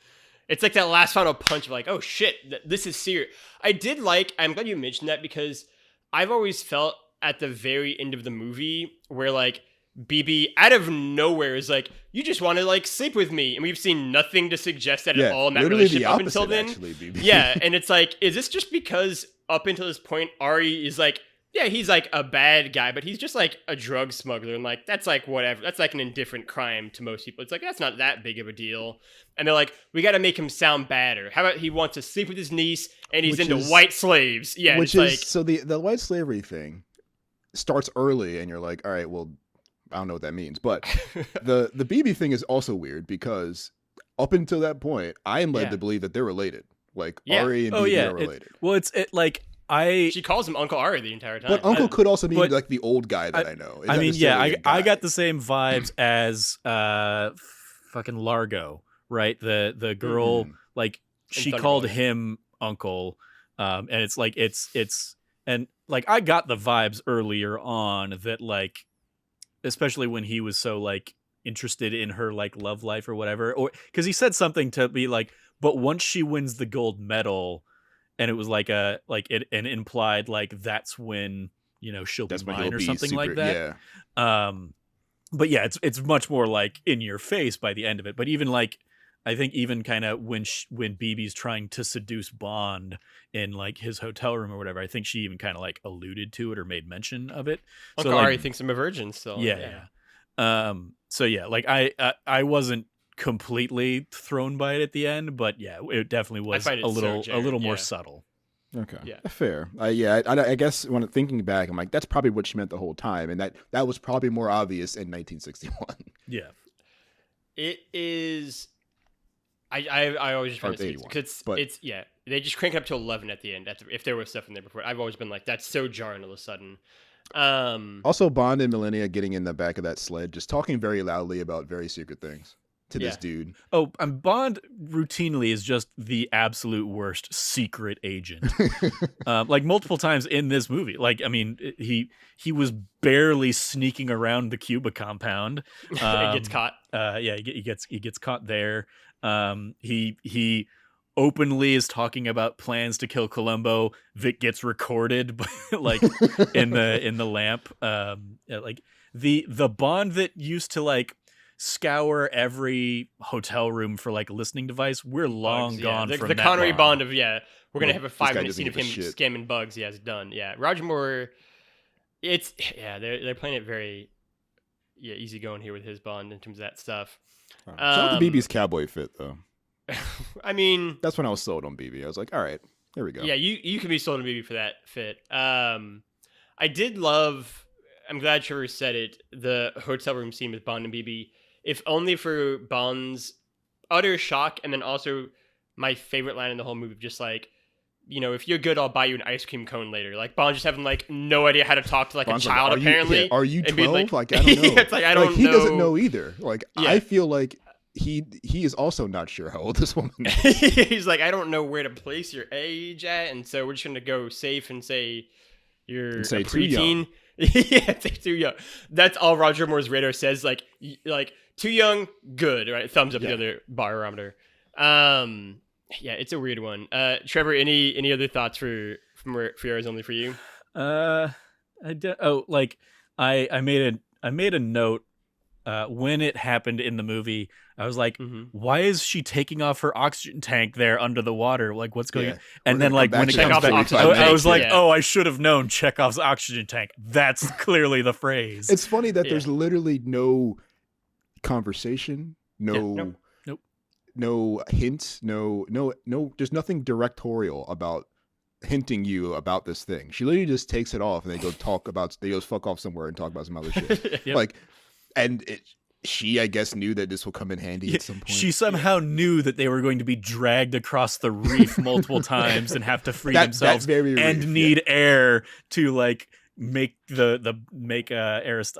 It's like that last final punch of like, oh shit, this is serious. I'm glad you mentioned that because I've always felt at the very end of the movie where like BB out of nowhere is like, you just want to like sleep with me, and we've seen nothing to suggest that at all in that literally relationship the up opposite, until then. actually, BB. Yeah, and it's like, is this just because up until this point Ari is like, yeah, he's like a bad guy, but he's just like a drug smuggler, and like that's like whatever. That's like an indifferent crime to most people. It's like that's not that big of a deal. And they're like, we got to make him sound badder. How about he wants to sleep with his niece and he's Which into is- white slaves? Yeah, Which it's is so the white slavery thing starts early, and you're like, all right, well, I don't know what that means, but like the BB thing is also weird because up until that point, I am led Yeah. to believe that they're related. Like Yeah. Ari and Oh BB yeah. are related. Well, it's like I. she calls him Uncle Ari the entire time. But Uncle could also mean but- like the old guy that I know. It's I not mean, yeah, necessarily a I guy. got the same vibes as fucking Largo, right? The girl, Mhm. like she Thunderball, called yeah. him uncle, and it's like it's and like I got the vibes earlier on that like, especially when he was so like interested in her like love life or whatever, or because he said something to be like, but once she wins the gold medal, and it was like an implied like that's when she'll That's be when mine he'll or be something super, like that. Yeah. But yeah, it's much more like in your face by the end of it. But even like, I think even kind of when BB's trying to seduce Bond in like his hotel room or whatever, I think she even kind of like alluded to it or made mention of it. Uncle like, Ari thinks I'm a virgin still. yeah. So yeah, like I wasn't completely thrown by it at the end, but yeah, it definitely was find it a so little Jarrett, more yeah. subtle. Okay. Yeah. Fair. I guess when thinking back, I'm like, that's probably what she meant the whole time, and that was probably more obvious in 1961. Yeah. It is. I always just find Or it 81, because but- it's yeah, they just crank it up to 11 at the end. If there was stuff in there before, I've always been like, that's so jarring all of a sudden. Also, Bond and Millennia getting in the back of that sled, just talking very loudly about very secret things to this Yeah. dude. Oh, and Bond routinely is just the absolute worst secret agent. Like multiple times in this movie. Like, I mean, he was barely sneaking around the Cuba compound. It gets caught. Yeah, he gets caught there. He openly is talking about plans to kill Columbo. Vic gets recorded, like in the lamp. Like the Bond that used to like scour every hotel room for like a listening device. We're long gone from the that Connery Bond. Bond of we're gonna have a 5-minute doesn't scene of give him a shit. scamming bugs. Yeah, it's done. Yeah, Roger Moore. They're playing it very easy going here with his Bond in terms of that stuff. Shout out to BB's cowboy fit though. I mean, that's when I was sold on BB. I was like, all right, here we go. Yeah, you can be sold on BB for that fit. I did love. I'm glad Trevor said it. The hotel room scene with Bond and BB, if only for Bond's utter shock, and then also my favorite line in the whole movie, just like, if you're good, I'll buy you an ice cream cone later. Like Bond just having like no idea how to talk to like Bond's a child. like, apparently, are you 12? Like I don't know. It's like I don't know. He doesn't know either. Like I feel like he is also not sure how old this woman is. He's like, I don't know where to place your age at, and so we're just gonna go safe and say you're a preteen. Yeah, say too young. That's all Roger Moore's radar says. Like too young, good. Right, thumbs up the other barometer. Yeah, it's a weird one. Trevor, any other thoughts for Arizona Only for You? I made a note when it happened in the movie. I was like, why is she taking off her oxygen tank there under the water? Like, what's going on? And then, like, when it comes back, I was like, oh, I should have known Chekhov's oxygen tank. That's clearly the phrase. It's funny that there's literally no conversation, no hints, no. There's nothing directorial about hinting you about this thing. She literally just takes it off and they go fuck off somewhere and talk about some other shit. Like, and she, I guess, knew that this will come in handy at some point. She somehow knew that they were going to be dragged across the reef multiple times and have to free themselves and need air to like make Christados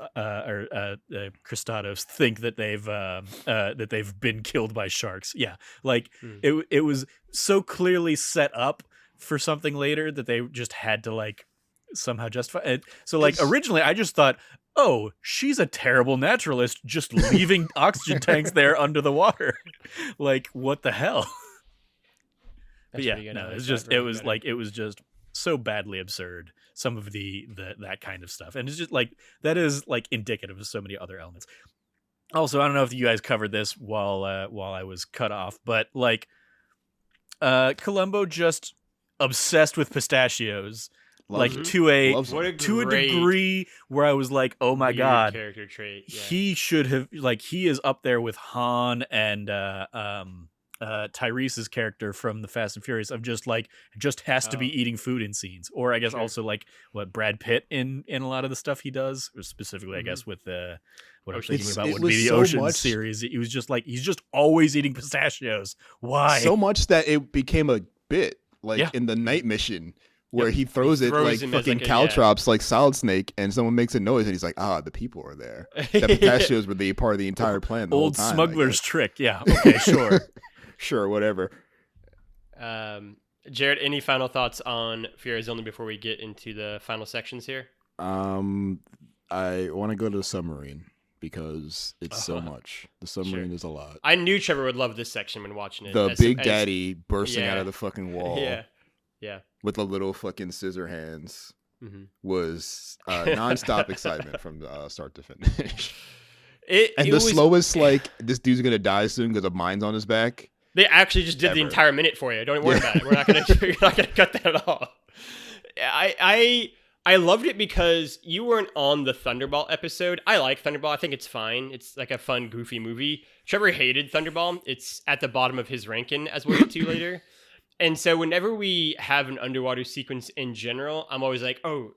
think that they've been killed by sharks. Yeah, like it was so clearly set up for something later that they just had to like somehow justify it. So like originally I just thought, oh, she's a terrible naturalist just leaving oxygen tanks there under the water. Like, what the hell? But yeah, no, it was just so badly absurd. Some of that kind of stuff. And it's just like, that is like indicative of so many other elements. Also, I don't know if you guys covered this while I was cut off, but like, Columbo just obsessed with pistachios. To a degree where I was like, oh my god, character trait. Yeah. He should have he is up there with Han and Tyrese's character from the Fast and Furious of just has to be eating food in scenes, or I guess also like what Brad Pitt in a lot of the stuff he does, or specifically I guess with what I'm thinking about would be the Ocean series. He was just like, he's just always eating pistachios. Why? So much that it became a bit in the night mission. Where he throws it like fucking caltrops, like Solid Snake, and someone makes a noise, and he's like, the people are there. That pistachios were the part of the entire plan. Old smuggler's trick. Yeah. Okay, sure. Sure, whatever. Jarrett, any final thoughts on Fear is Only before we get into the final sections here? I want to go to the submarine because it's so much. The submarine is a lot. I knew Trevor would love this section when watching it. The Big Daddy bursting out of the fucking wall. Yeah. With the little fucking scissor hands was nonstop excitement from start to finish. Slowest, like, this dude's going to die soon because a mine's on his back. They actually just did the entire minute for you. Don't even worry about it. We're not going to cut that at all. I loved it because you weren't on the Thunderball episode. I like Thunderball. I think it's fine. It's like a fun, goofy movie. Trevor hated Thunderball. It's at the bottom of his ranking, as we'll get to later. And so whenever we have an underwater sequence in general, I'm always like, oh,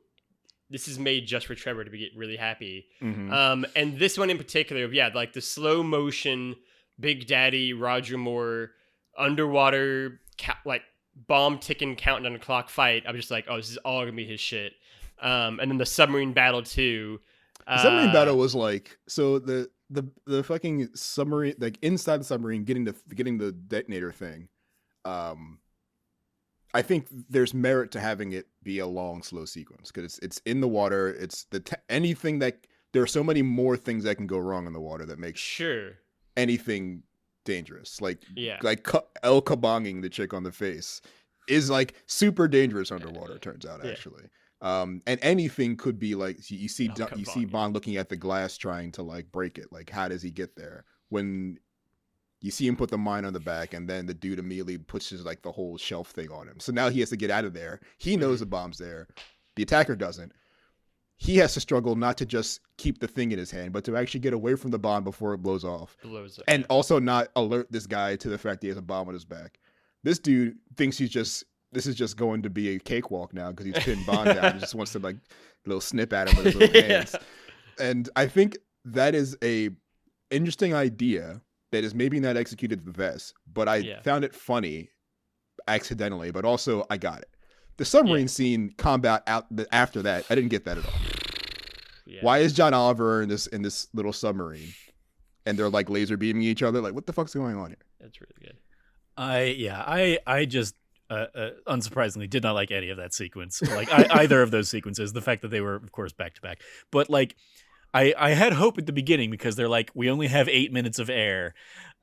this is made just for Trevor to get really happy. And this one in particular, like the slow motion, Big Daddy, Roger Moore, underwater, like bomb ticking, counting on the clock fight. I'm just like, oh, this is all going to be his shit. And then the submarine battle too. The submarine battle was like, so the fucking submarine, like inside the submarine, getting the detonator thing. I think there's merit to having it be a long, slow sequence because it's in the water. It's anything that there are so many more things that can go wrong in the water that makes anything dangerous. Yeah. El Kabonging the chick on the face is like super dangerous underwater. Turns out, Yeah. actually. And anything could be like you see Kabonging. Bond looking at the glass trying to like break it. Like, how does he get there? When you see him put the mine on the back, and then the dude immediately pushes like the whole shelf thing on him. So now he has to get out of there. He knows the bomb's there. The attacker doesn't. He has to struggle not to just keep the thing in his hand, but to actually get away from the bomb before it blows off. And also not alert this guy to the fact that he has a bomb on his back. This dude thinks this is just going to be a cakewalk now because he's pinned Bond down. He just wants to like a little snip at him with his little hands. And I think that is a interesting idea that is maybe not executed the best, but I found it funny accidentally, but also I got it. The submarine scene combat out after that, I didn't get that at all. Yeah. Why is John Oliver in this little submarine, and they're like laser beaming each other? Like, what the fuck's going on here? That's really good. I just unsurprisingly did not like any of that sequence. Like either of those sequences. The fact that they were, of course, back to back, but like. I had hope at the beginning because they're like, we only have 8 minutes of air,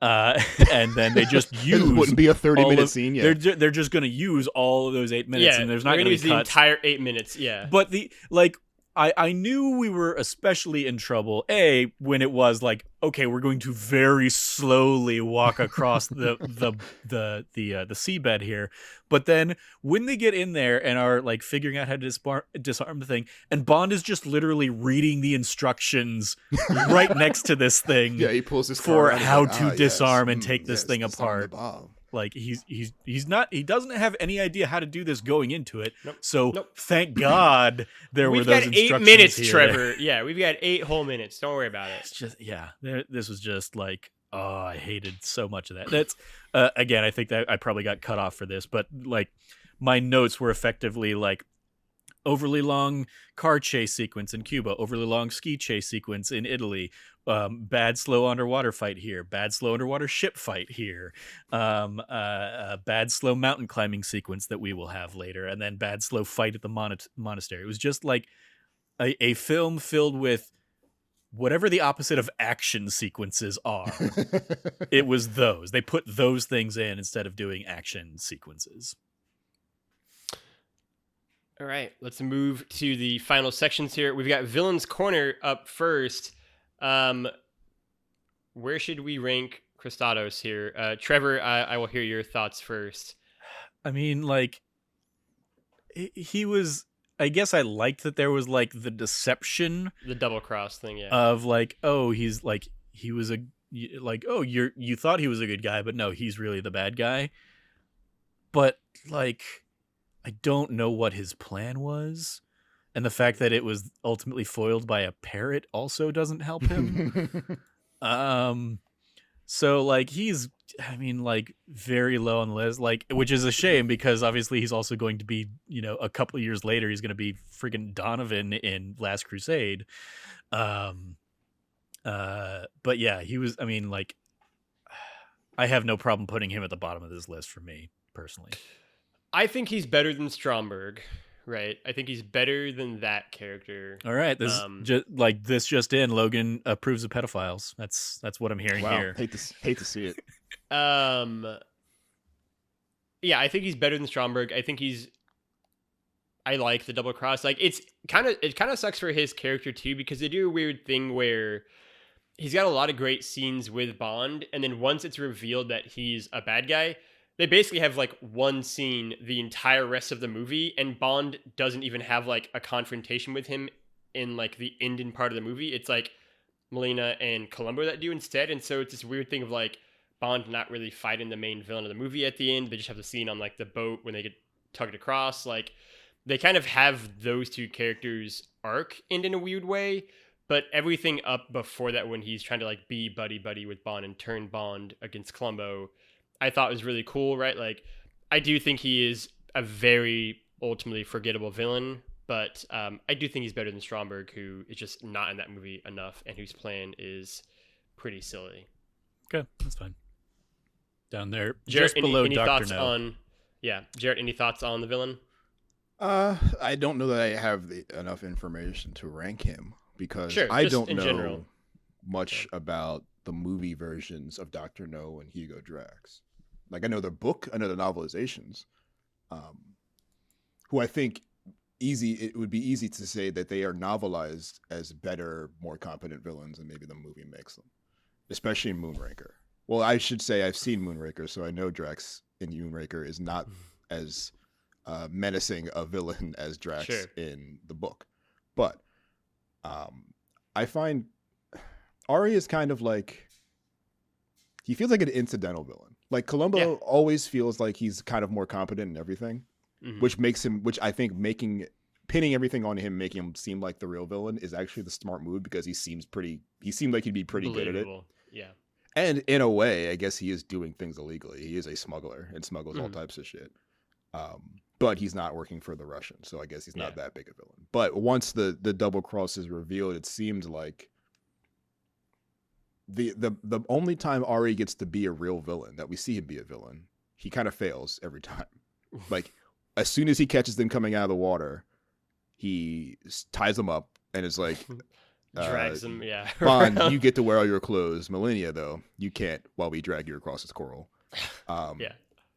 and then they just use. It wouldn't be a 30-minute scene yet. They're just going to use all of those 8 minutes, and there's not going to be use the entire 8 minutes. Yeah, but I knew we were especially in trouble. When it was like, okay, we're going to very slowly walk across the seabed here. But then when they get in there and are like figuring out how to disarm the thing, and Bond is just literally reading the instructions right next to this thing. Yeah, he pulls his for how to disarm and take this thing apart. Like he doesn't have any idea how to do this going into it. Nope. So thank God were those instructions. We've got 8 minutes, here. Trevor. Yeah, we've got 8 whole minutes. Don't worry about it. It's just this was just like, oh, I hated so much of that. That's again, I think that I probably got cut off for this, but like my notes were effectively like overly long car chase sequence in Cuba, overly long ski chase sequence in Italy, bad slow underwater fight here, bad slow underwater ship fight here, bad slow mountain climbing sequence that we will have later, and then bad slow fight at the monastery. It was just like a film filled with whatever the opposite of action sequences are. It was those. They put those things in instead of doing action sequences. All right, let's move to the final sections here. We've got Villain's Corner up first. Where should we rank Christados here? Trevor, I will hear your thoughts first. I mean, like, he was... I guess I liked that there was, like, the deception... The double cross thing, yeah. Of, like, oh, he's, like, he was a... Like, oh, you thought he was a good guy, but no, he's really the bad guy. But, like... I don't know what his plan was, and the fact that it was ultimately foiled by a parrot also doesn't help him. So like he's, I mean, like very low on the list, like, which is a shame because obviously he's also going to be, you know, a couple of years later he's going to be freaking Donovan in Last Crusade. But yeah, he was. I mean, like, I have no problem putting him at the bottom of this list for me personally. I think he's better than Stromberg, right? I think he's better than that character. All right, this just in, Logan approves of pedophiles. That's what I'm hearing here. Hate to see it. Yeah, I think he's better than Stromberg. I like the double cross. Like it kind of sucks for his character too because they do a weird thing where he's got a lot of great scenes with Bond, and then once it's revealed that he's a bad guy, they basically have like one scene the entire rest of the movie, and Bond doesn't even have like a confrontation with him in like the ending part of the movie. It's like Melina and Columbo that do instead, and so it's this weird thing of like Bond not really fighting the main villain of the movie at the end. They just have the scene on like the boat when they get tugged across. Like they kind of have those two characters arc end in a weird way, but everything up before that when he's trying to like be buddy with Bond and turn Bond against Columbo, I thought was really cool, right? Like, I do think he is a very ultimately forgettable villain, but I do think he's better than Stromberg, who is just not in that movie enough and whose plan is pretty silly. Okay, that's fine. Down there, Jarrett, just below any Dr. thoughts No. on? Yeah, Jarrett, any thoughts on the villain? I don't know that I have enough information to rank him because Sure, I just don't in know general. much about the movie versions of Doctor No and Hugo Drax. Like I know the book, I know the novelizations, who I think it would be easy to say that they are novelized as better, more competent villains than maybe the movie makes them, especially in Moonraker. Well, I should say I've seen Moonraker, so I know Drax in Moonraker is not as menacing a villain as Drax in the book. But I find Ari is kind of like, he feels like an incidental villain. Like Columbo always feels like he's kind of more competent in everything, which makes him, which I think pinning everything on him, making him seem like the real villain is actually the smart move, because he seemed like he'd be pretty good at it. Yeah. And in a way, I guess he is doing things illegally. He is a smuggler and smuggles all types of shit. But he's not working for the Russians, so I guess he's not that big a villain. But once the double cross is revealed, it seems like the only time Ari gets to be a real villain, that we see him be a villain, he kind of fails every time. Like as soon as he catches them coming out of the water, he ties them up and is like, drags them, Bond, you get to wear all your clothes. Millennia, though, you can't while we drag you across this coral.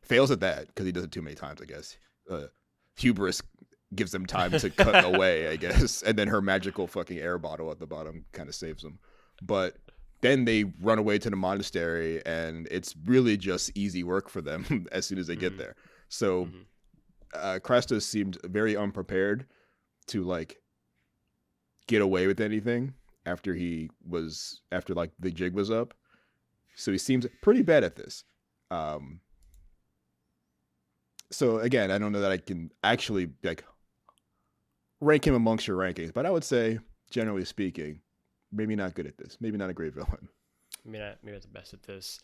Fails at that because he does it too many times, I guess. Hubris gives him time to cut away, I guess. And then her magical fucking air bottle at the bottom kind of saves them. But then they run away to the monastery, and it's really just easy work for them as soon as they get there. So Krastos seemed very unprepared to like get away with anything after like the jig was up. So he seems pretty bad at this. So again, I don't know that I can actually like rank him amongst your rankings, but I would say, generally speaking, maybe not good at this. Maybe not a great villain. Maybe not the best at this.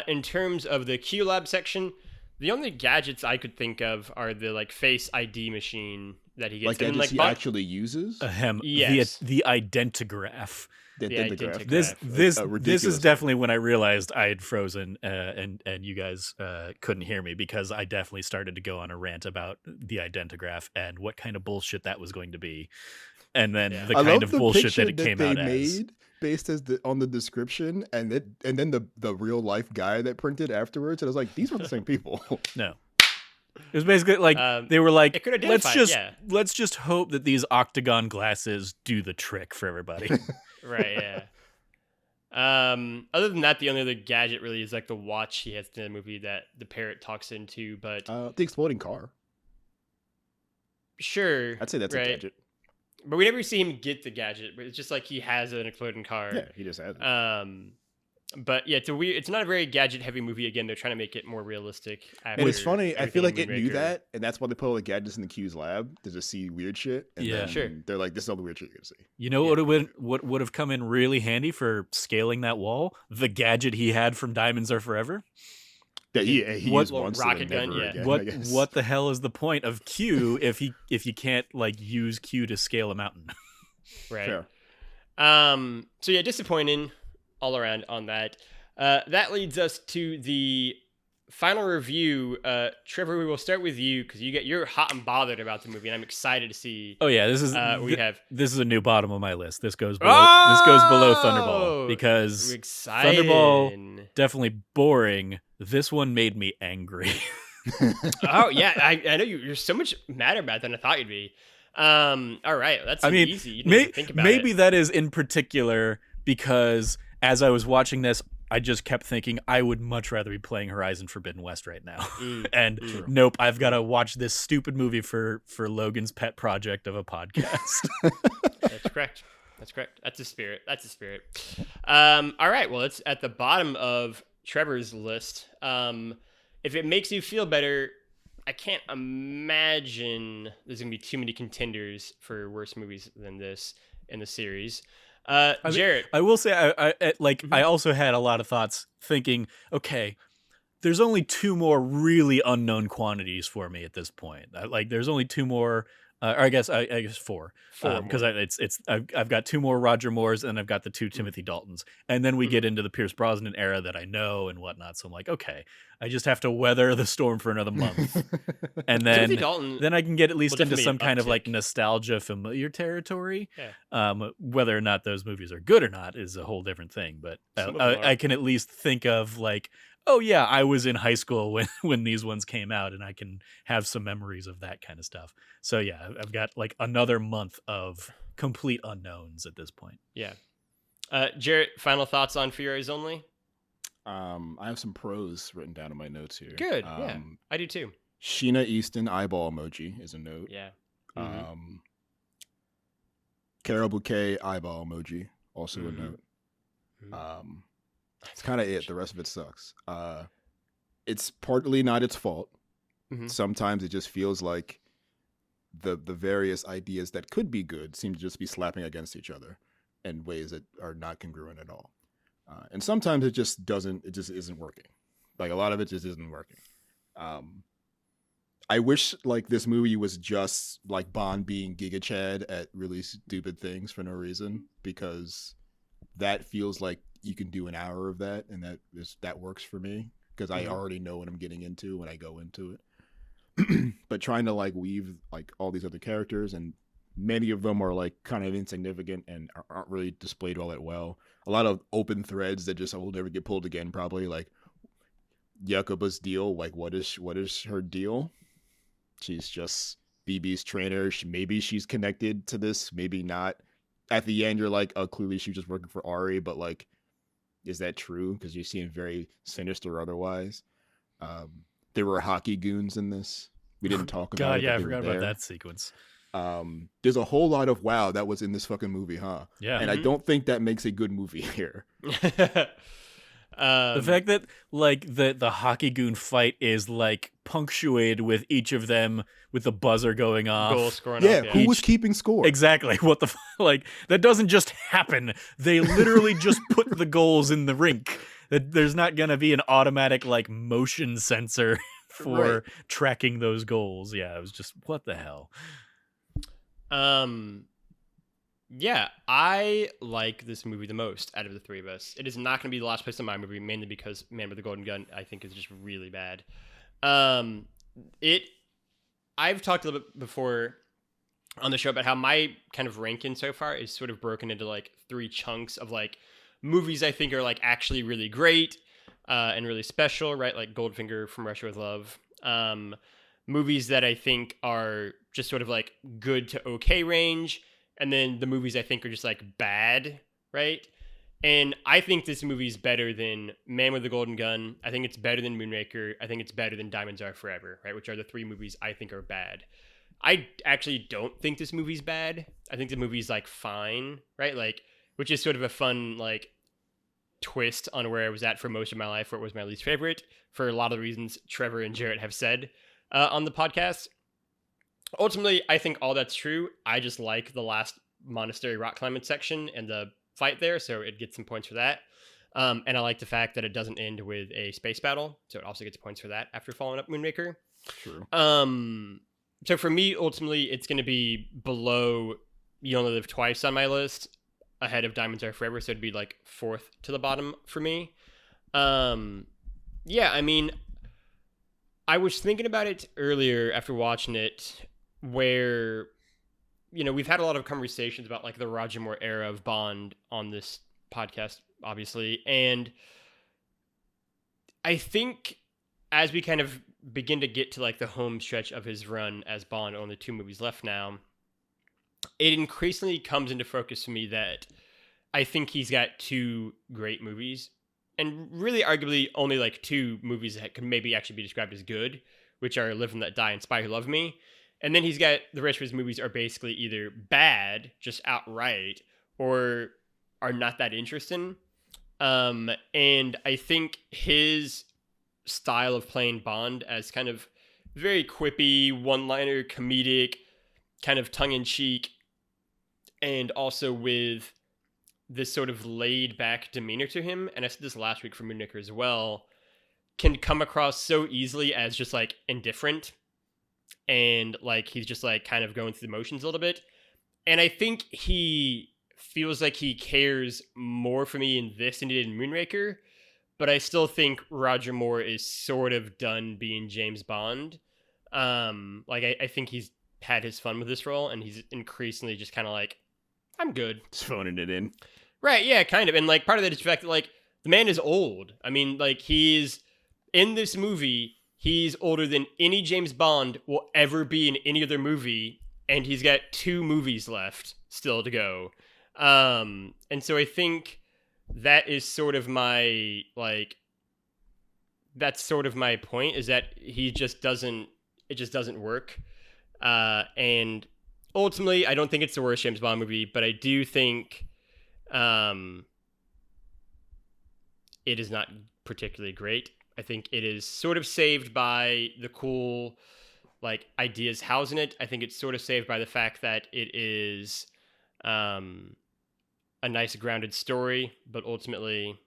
In terms of the Q Lab section, the only gadgets I could think of are the like face ID machine that he gets. Like gadgets he actually uses? Yes. The identigraph. This is definitely when I realized I had frozen and you guys couldn't hear me, because I definitely started to go on a rant about the identigraph and what kind of bullshit that was going to be, and then the kind of bullshit that it came out as. Based on the description, and then the real life guy that printed afterwards, and I was like, these were the same people. No. It was basically like they were like, let's just hope that these octagon glasses do the trick for everybody. Right, yeah. Other than that, the only other gadget really is like the watch he has in the movie that the parrot talks into, but the exploding car. Sure. I'd say that's a gadget. But we never see him get the gadget, but it's just like he has an exploding car. Yeah, he just has it. But yeah, it's not a very gadget heavy movie. Again, they're trying to make it more realistic. And it's funny, I feel like it knew that, and that's why they put all the gadgets in the Q's lab to just see weird shit. And then they're like, this is all the weird shit you're gonna see. You know what would have come in really handy for scaling that wall? The gadget he had from Diamonds Are Forever. Yeah, he used once, rocket gun. Again, what the hell is the point of Q if you can't like use Q to scale a mountain? Right. Fair. So yeah, disappointing all around on that. That leads us to the final review. Trevor, we will start with you because you're hot and bothered about the movie, and I'm excited to see. Oh yeah, this is this is a new bottom of my list. This goes below Thunderball, because Thunderball definitely boring. This one made me angry. Oh yeah, I know you're so much madder about it than I thought you'd be. All right, that's easy. You didn't think about maybe it. that is in particular because as I was watching this, I just kept thinking I would much rather be playing Horizon Forbidden West right now. Nope, I've got to watch this stupid movie for Logan's pet project of a podcast. That's correct. That's the spirit. All right, well, it's at the bottom of Trevor's list. If it makes you feel better, I can't imagine there's going to be too many contenders for worse movies than this in the series. Jarrett. I will say I also had a lot of thoughts thinking, okay, there's only two more really unknown quantities for me at this point. There's only two more Or I guess four, Four because more. I've got two more Roger Moores and I've got the two Mm-hmm. Timothy Daltons, and then we get into the Pierce Brosnan era that I know and whatnot. So I'm like, okay, I just have to weather the storm for another month, and Timothy then Dalton I can get at will least into definitely some an kind of like uptick. nostalgia familiar territory. Yeah, Whether or not those movies are good or not is a whole different thing. But some of them are. I can at least think of like, oh yeah, I was in high school when when these ones came out, and I can have some memories of that kind of stuff. So yeah, I've got like another month of complete unknowns at this point. Yeah. Jarrett, final thoughts on For Your Eyes Only? I have some pros written down in my notes here. Good. Yeah, I do too. Sheena Easton eyeball emoji is a note. Yeah. Mm-hmm. Carol Bouquet eyeball emoji, also a note. It's kind of it. The rest of it sucks. It's partly not its fault. Sometimes it just feels like the various ideas that could be good seem to just be slapping against each other in ways that are not congruent at all. And sometimes it just isn't working. Like a lot of it just isn't working. I wish like this movie was just like Bond being Giga Chad at really stupid things for no reason, because that feels like you can do an hour of that, and that works for me because I already know what I'm getting into when I go into it. But trying to like weave like all these other characters, and many of them are like kind of insignificant and aren't really displayed all that well. A lot of open threads that just will never get pulled again, probably. Like Yakuba's deal, like what is her deal? She's just BB's trainer. Maybe she's connected to this, maybe not. At the end, you're like, oh, clearly she's just working for Ari, but like, is that true? Because you seem very sinister otherwise. There were hockey goons in this. We didn't talk about it. God, yeah, I forgot about that sequence. There's a whole lot of wow that was in this fucking movie, huh? Yeah. And I don't think that makes a good movie here. The fact that like the hockey goon fight is like punctuated with each of them with the buzzer going off. Goal scoring Yeah, off, who was keeping score? Exactly. What the like that doesn't just happen. They literally just put the goals in the rink. There's not gonna be an automatic like motion sensor for tracking those goals. Yeah, it was just what the hell. Yeah, I like this movie the most out of the three of us. It is not going to be the last place on my movie, mainly because Man with the Golden Gun, I think, is just really bad. I've talked a little bit before on the show about how my kind of ranking so far is sort of broken into like three chunks of like movies I think are like actually really great and really special, right? Like Goldfinger, From Russia with Love. Movies that I think are just sort of like good to okay range. And then the movies I think are just like bad, right? And I think this movie is better than Man with the Golden Gun. I think it's better than Moonraker. I think it's better than Diamonds Are Forever, right? Which are the three movies I think are bad. I actually don't think this movie's bad. I think the movie's like fine, right? Like, which is sort of a fun like twist on where I was at for most of my life, where it was my least favorite for a lot of the reasons Trevor and Jarrett have said on the podcast. Ultimately, I think all that's true. I just like the last monastery rock climbing section and the fight there, so it gets some points for that. And I like the fact that it doesn't end with a space battle, so it also gets points for that after following up Moonraker. True. So for me, ultimately, it's going to be below You Only Live Twice on my list, ahead of Diamonds Are Forever, so it'd be like fourth to the bottom for me. Yeah, I mean, I was thinking about it earlier after watching it, where, you know, we've had a lot of conversations about like the Roger Moore era of Bond on this podcast, obviously. And I think as we kind of begin to get to like the home stretch of his run as Bond, only two movies left now, it increasingly comes into focus for me that I think he's got two great movies, and really arguably only like two movies that could maybe actually be described as good, which are Live and Let Die and Spy Who Loved Me. And then he's got the rest of his movies are basically either bad, just outright, or are not that interesting. And I think his style of playing Bond as kind of very quippy, one-liner, comedic, kind of tongue-in-cheek, and also with this sort of laid-back demeanor to him, and I said this last week for Moonraker as well, can come across so easily as just like indifferent. and like he's just like kind of going through the motions a little bit. And I think he feels like he cares more for me in this than he did in Moonraker, but I still think Roger Moore is sort of done being James Bond. Like I think he's had his fun with this role, and he's increasingly just kind of like, I'm good. Just phoning it in. Right, yeah, kind of. And like part of that is the fact that like the man is old. I mean, like he's in this movie, he's older than any James Bond will ever be in any other movie, and he's got 2 movies left still to go. And so I think that is sort of my like that's sort of my point, is that he just doesn't it just doesn't work. And ultimately I don't think it's the worst James Bond movie, but I do think it is not particularly great. I think it is sort of saved by the cool like ideas housed in it. I think it's sort of saved by the fact that it is a nice grounded story, but ultimately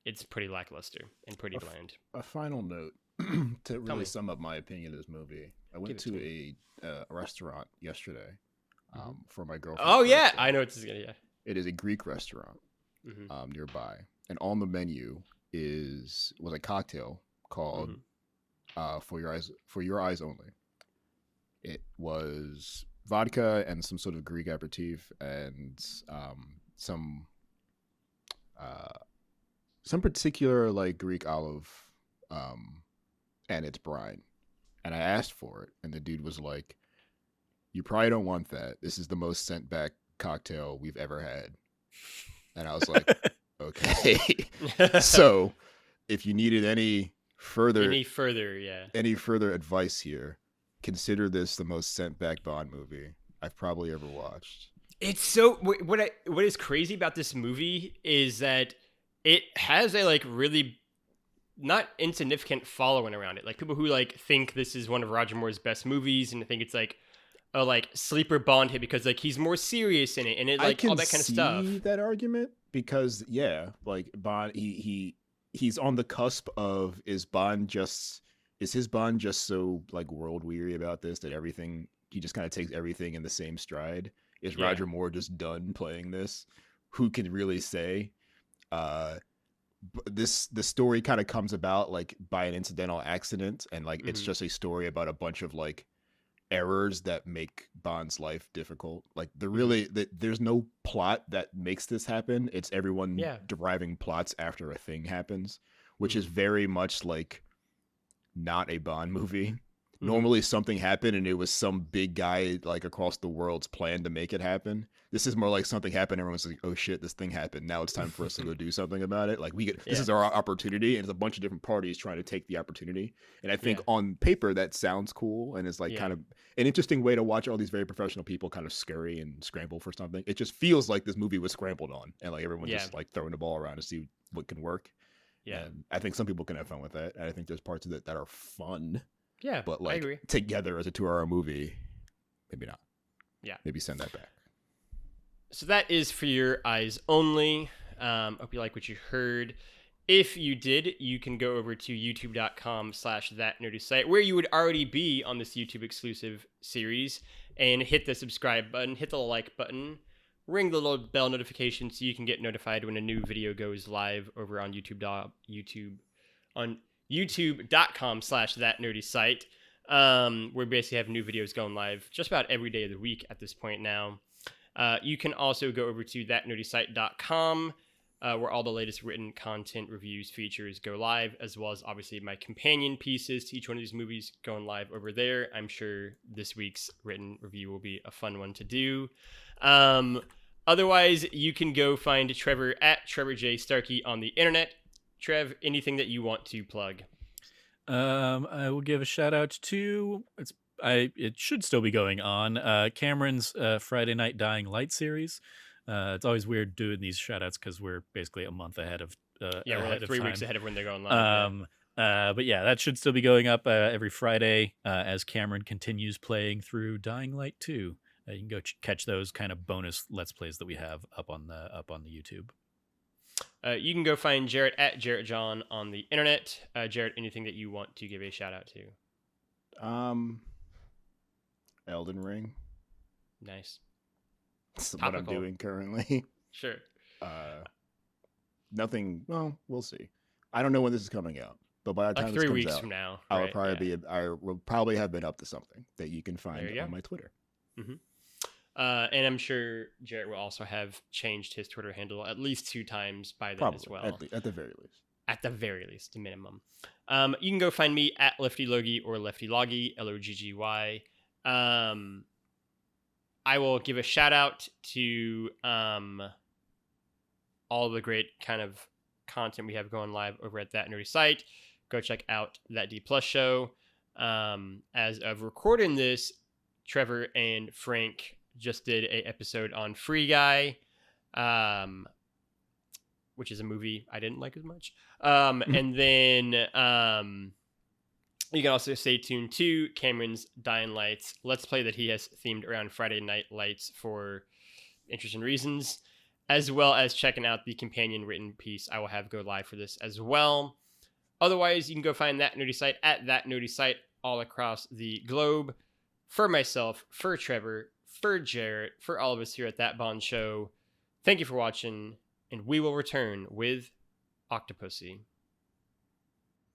it's pretty lackluster and pretty bland. A final note to really sum up my opinion of this movie. I went to a restaurant yesterday for my girlfriend. Oh yeah, I know what this is gonna. Yeah, it is a Greek restaurant nearby, and on the menu was a cocktail called For Your Eyes Only. It was vodka and some sort of Greek aperitif and some particular like Greek olive and its brine. And I asked for it, and the dude was like, "You probably don't want that. This is the most sent back cocktail we've ever had." And I was like, "Okay." So, if you needed any further advice here, consider this the most sent back Bond movie I've probably ever watched. It's so what is crazy about this movie is that it has a like really not insignificant following around it. Like people who like think this is one of Roger Moore's best movies, and I think it's like a like sleeper Bond hit because like he's more serious in it, and it like all that kind of stuff. I can see that argument because like Bond, he's on the cusp of is his Bond just so like world weary about this that he just kind of takes everything in the same stride? Is Roger Moore just done playing this? Who can really say? The story kind of comes about like by an incidental accident, and like it's just a story about a bunch of like errors that make Bond's life difficult. Like there's no plot that makes this happen. It's everyone deriving plots after a thing happens, which is very much like not a Bond movie. Normally something happened and it was some big guy like across the world's plan to make it happen. This is more like something happened. Everyone's like, "Oh shit, this thing happened. Now it's time for us to go do something about it." Like this is our opportunity, and it's a bunch of different parties trying to take the opportunity. And I think on paper that sounds cool, and it's like kind of an interesting way to watch all these very professional people kind of scurry and scramble for something. It just feels like this movie was scrambled on, and like everyone just like throwing the ball around to see what can work. Yeah, and I think some people can have fun with that, and I think there's parts of it that are fun. Yeah, but like I agree. Together as a 2-hour movie, maybe not. Yeah, maybe send that back. So that is For Your Eyes Only. Hope you like what you heard. If you did, you can go over to youtube.com/thatnerdysite, where you would already be on this YouTube exclusive series, and hit the subscribe button, hit the like button, ring the little bell notification so you can get notified when a new video goes live over on youtube.com/thatnerdysite, where we basically have new videos going live just about every day of the week at this point now. You can also go over to thatnerdysite.com, where all the latest written content, reviews, features go live, as well as obviously my companion pieces to each one of these movies going live over there. I'm sure this week's written review will be a fun one to do. Otherwise, you can go find Trevor at Trevor J. Starkey on the internet. Trev, anything that you want to plug? I will give a shout out to it should still be going on. Cameron's Friday Night Dying Light series. It's always weird doing these shout outs because we're basically a month ahead of we're like 3 weeks ahead of when they're going live. But yeah, that should still be going up every Friday as Cameron continues playing through Dying Light 2. You can go catch those kind of bonus Let's Plays that we have up on the YouTube. You can go find Jarrett at Jarrett John on the internet. Jarrett, anything that you want to give a shout out to? Elden Ring. Nice. That's what I'm doing currently. Sure. Nothing. Well, we'll see. I don't know when this is coming out, but by the time Like this 3 comes weeks out, from now. I will right? probably be. I will probably have been up to something that you can find on my Twitter. Mm-hmm. And I'm sure Jarrett will also have changed his Twitter handle at least 2 times by then as well. At the very least. At the very least, the minimum. You can go find me at Lefty Logie or Lefty Loggy, Loggy. I will give a shout out to all the great kind of content we have going live over at That Nerdy Site. Go check out That D Plus show. As of recording this, Trevor and Frank just did a episode on Free Guy, which is a movie I didn't like as much. And then you can also stay tuned to Cameron's Dying Lights Let's Play that he has themed around Friday Night Lights for interesting reasons, as well as checking out the companion written piece I will have go live for this as well. Otherwise, you can go find That Nerdy Site at That Nerdy Site all across the globe. For myself, for Trevor, for Jarrett, for all of us here at That Bond Show, thank you for watching, and we will return with Octopussy.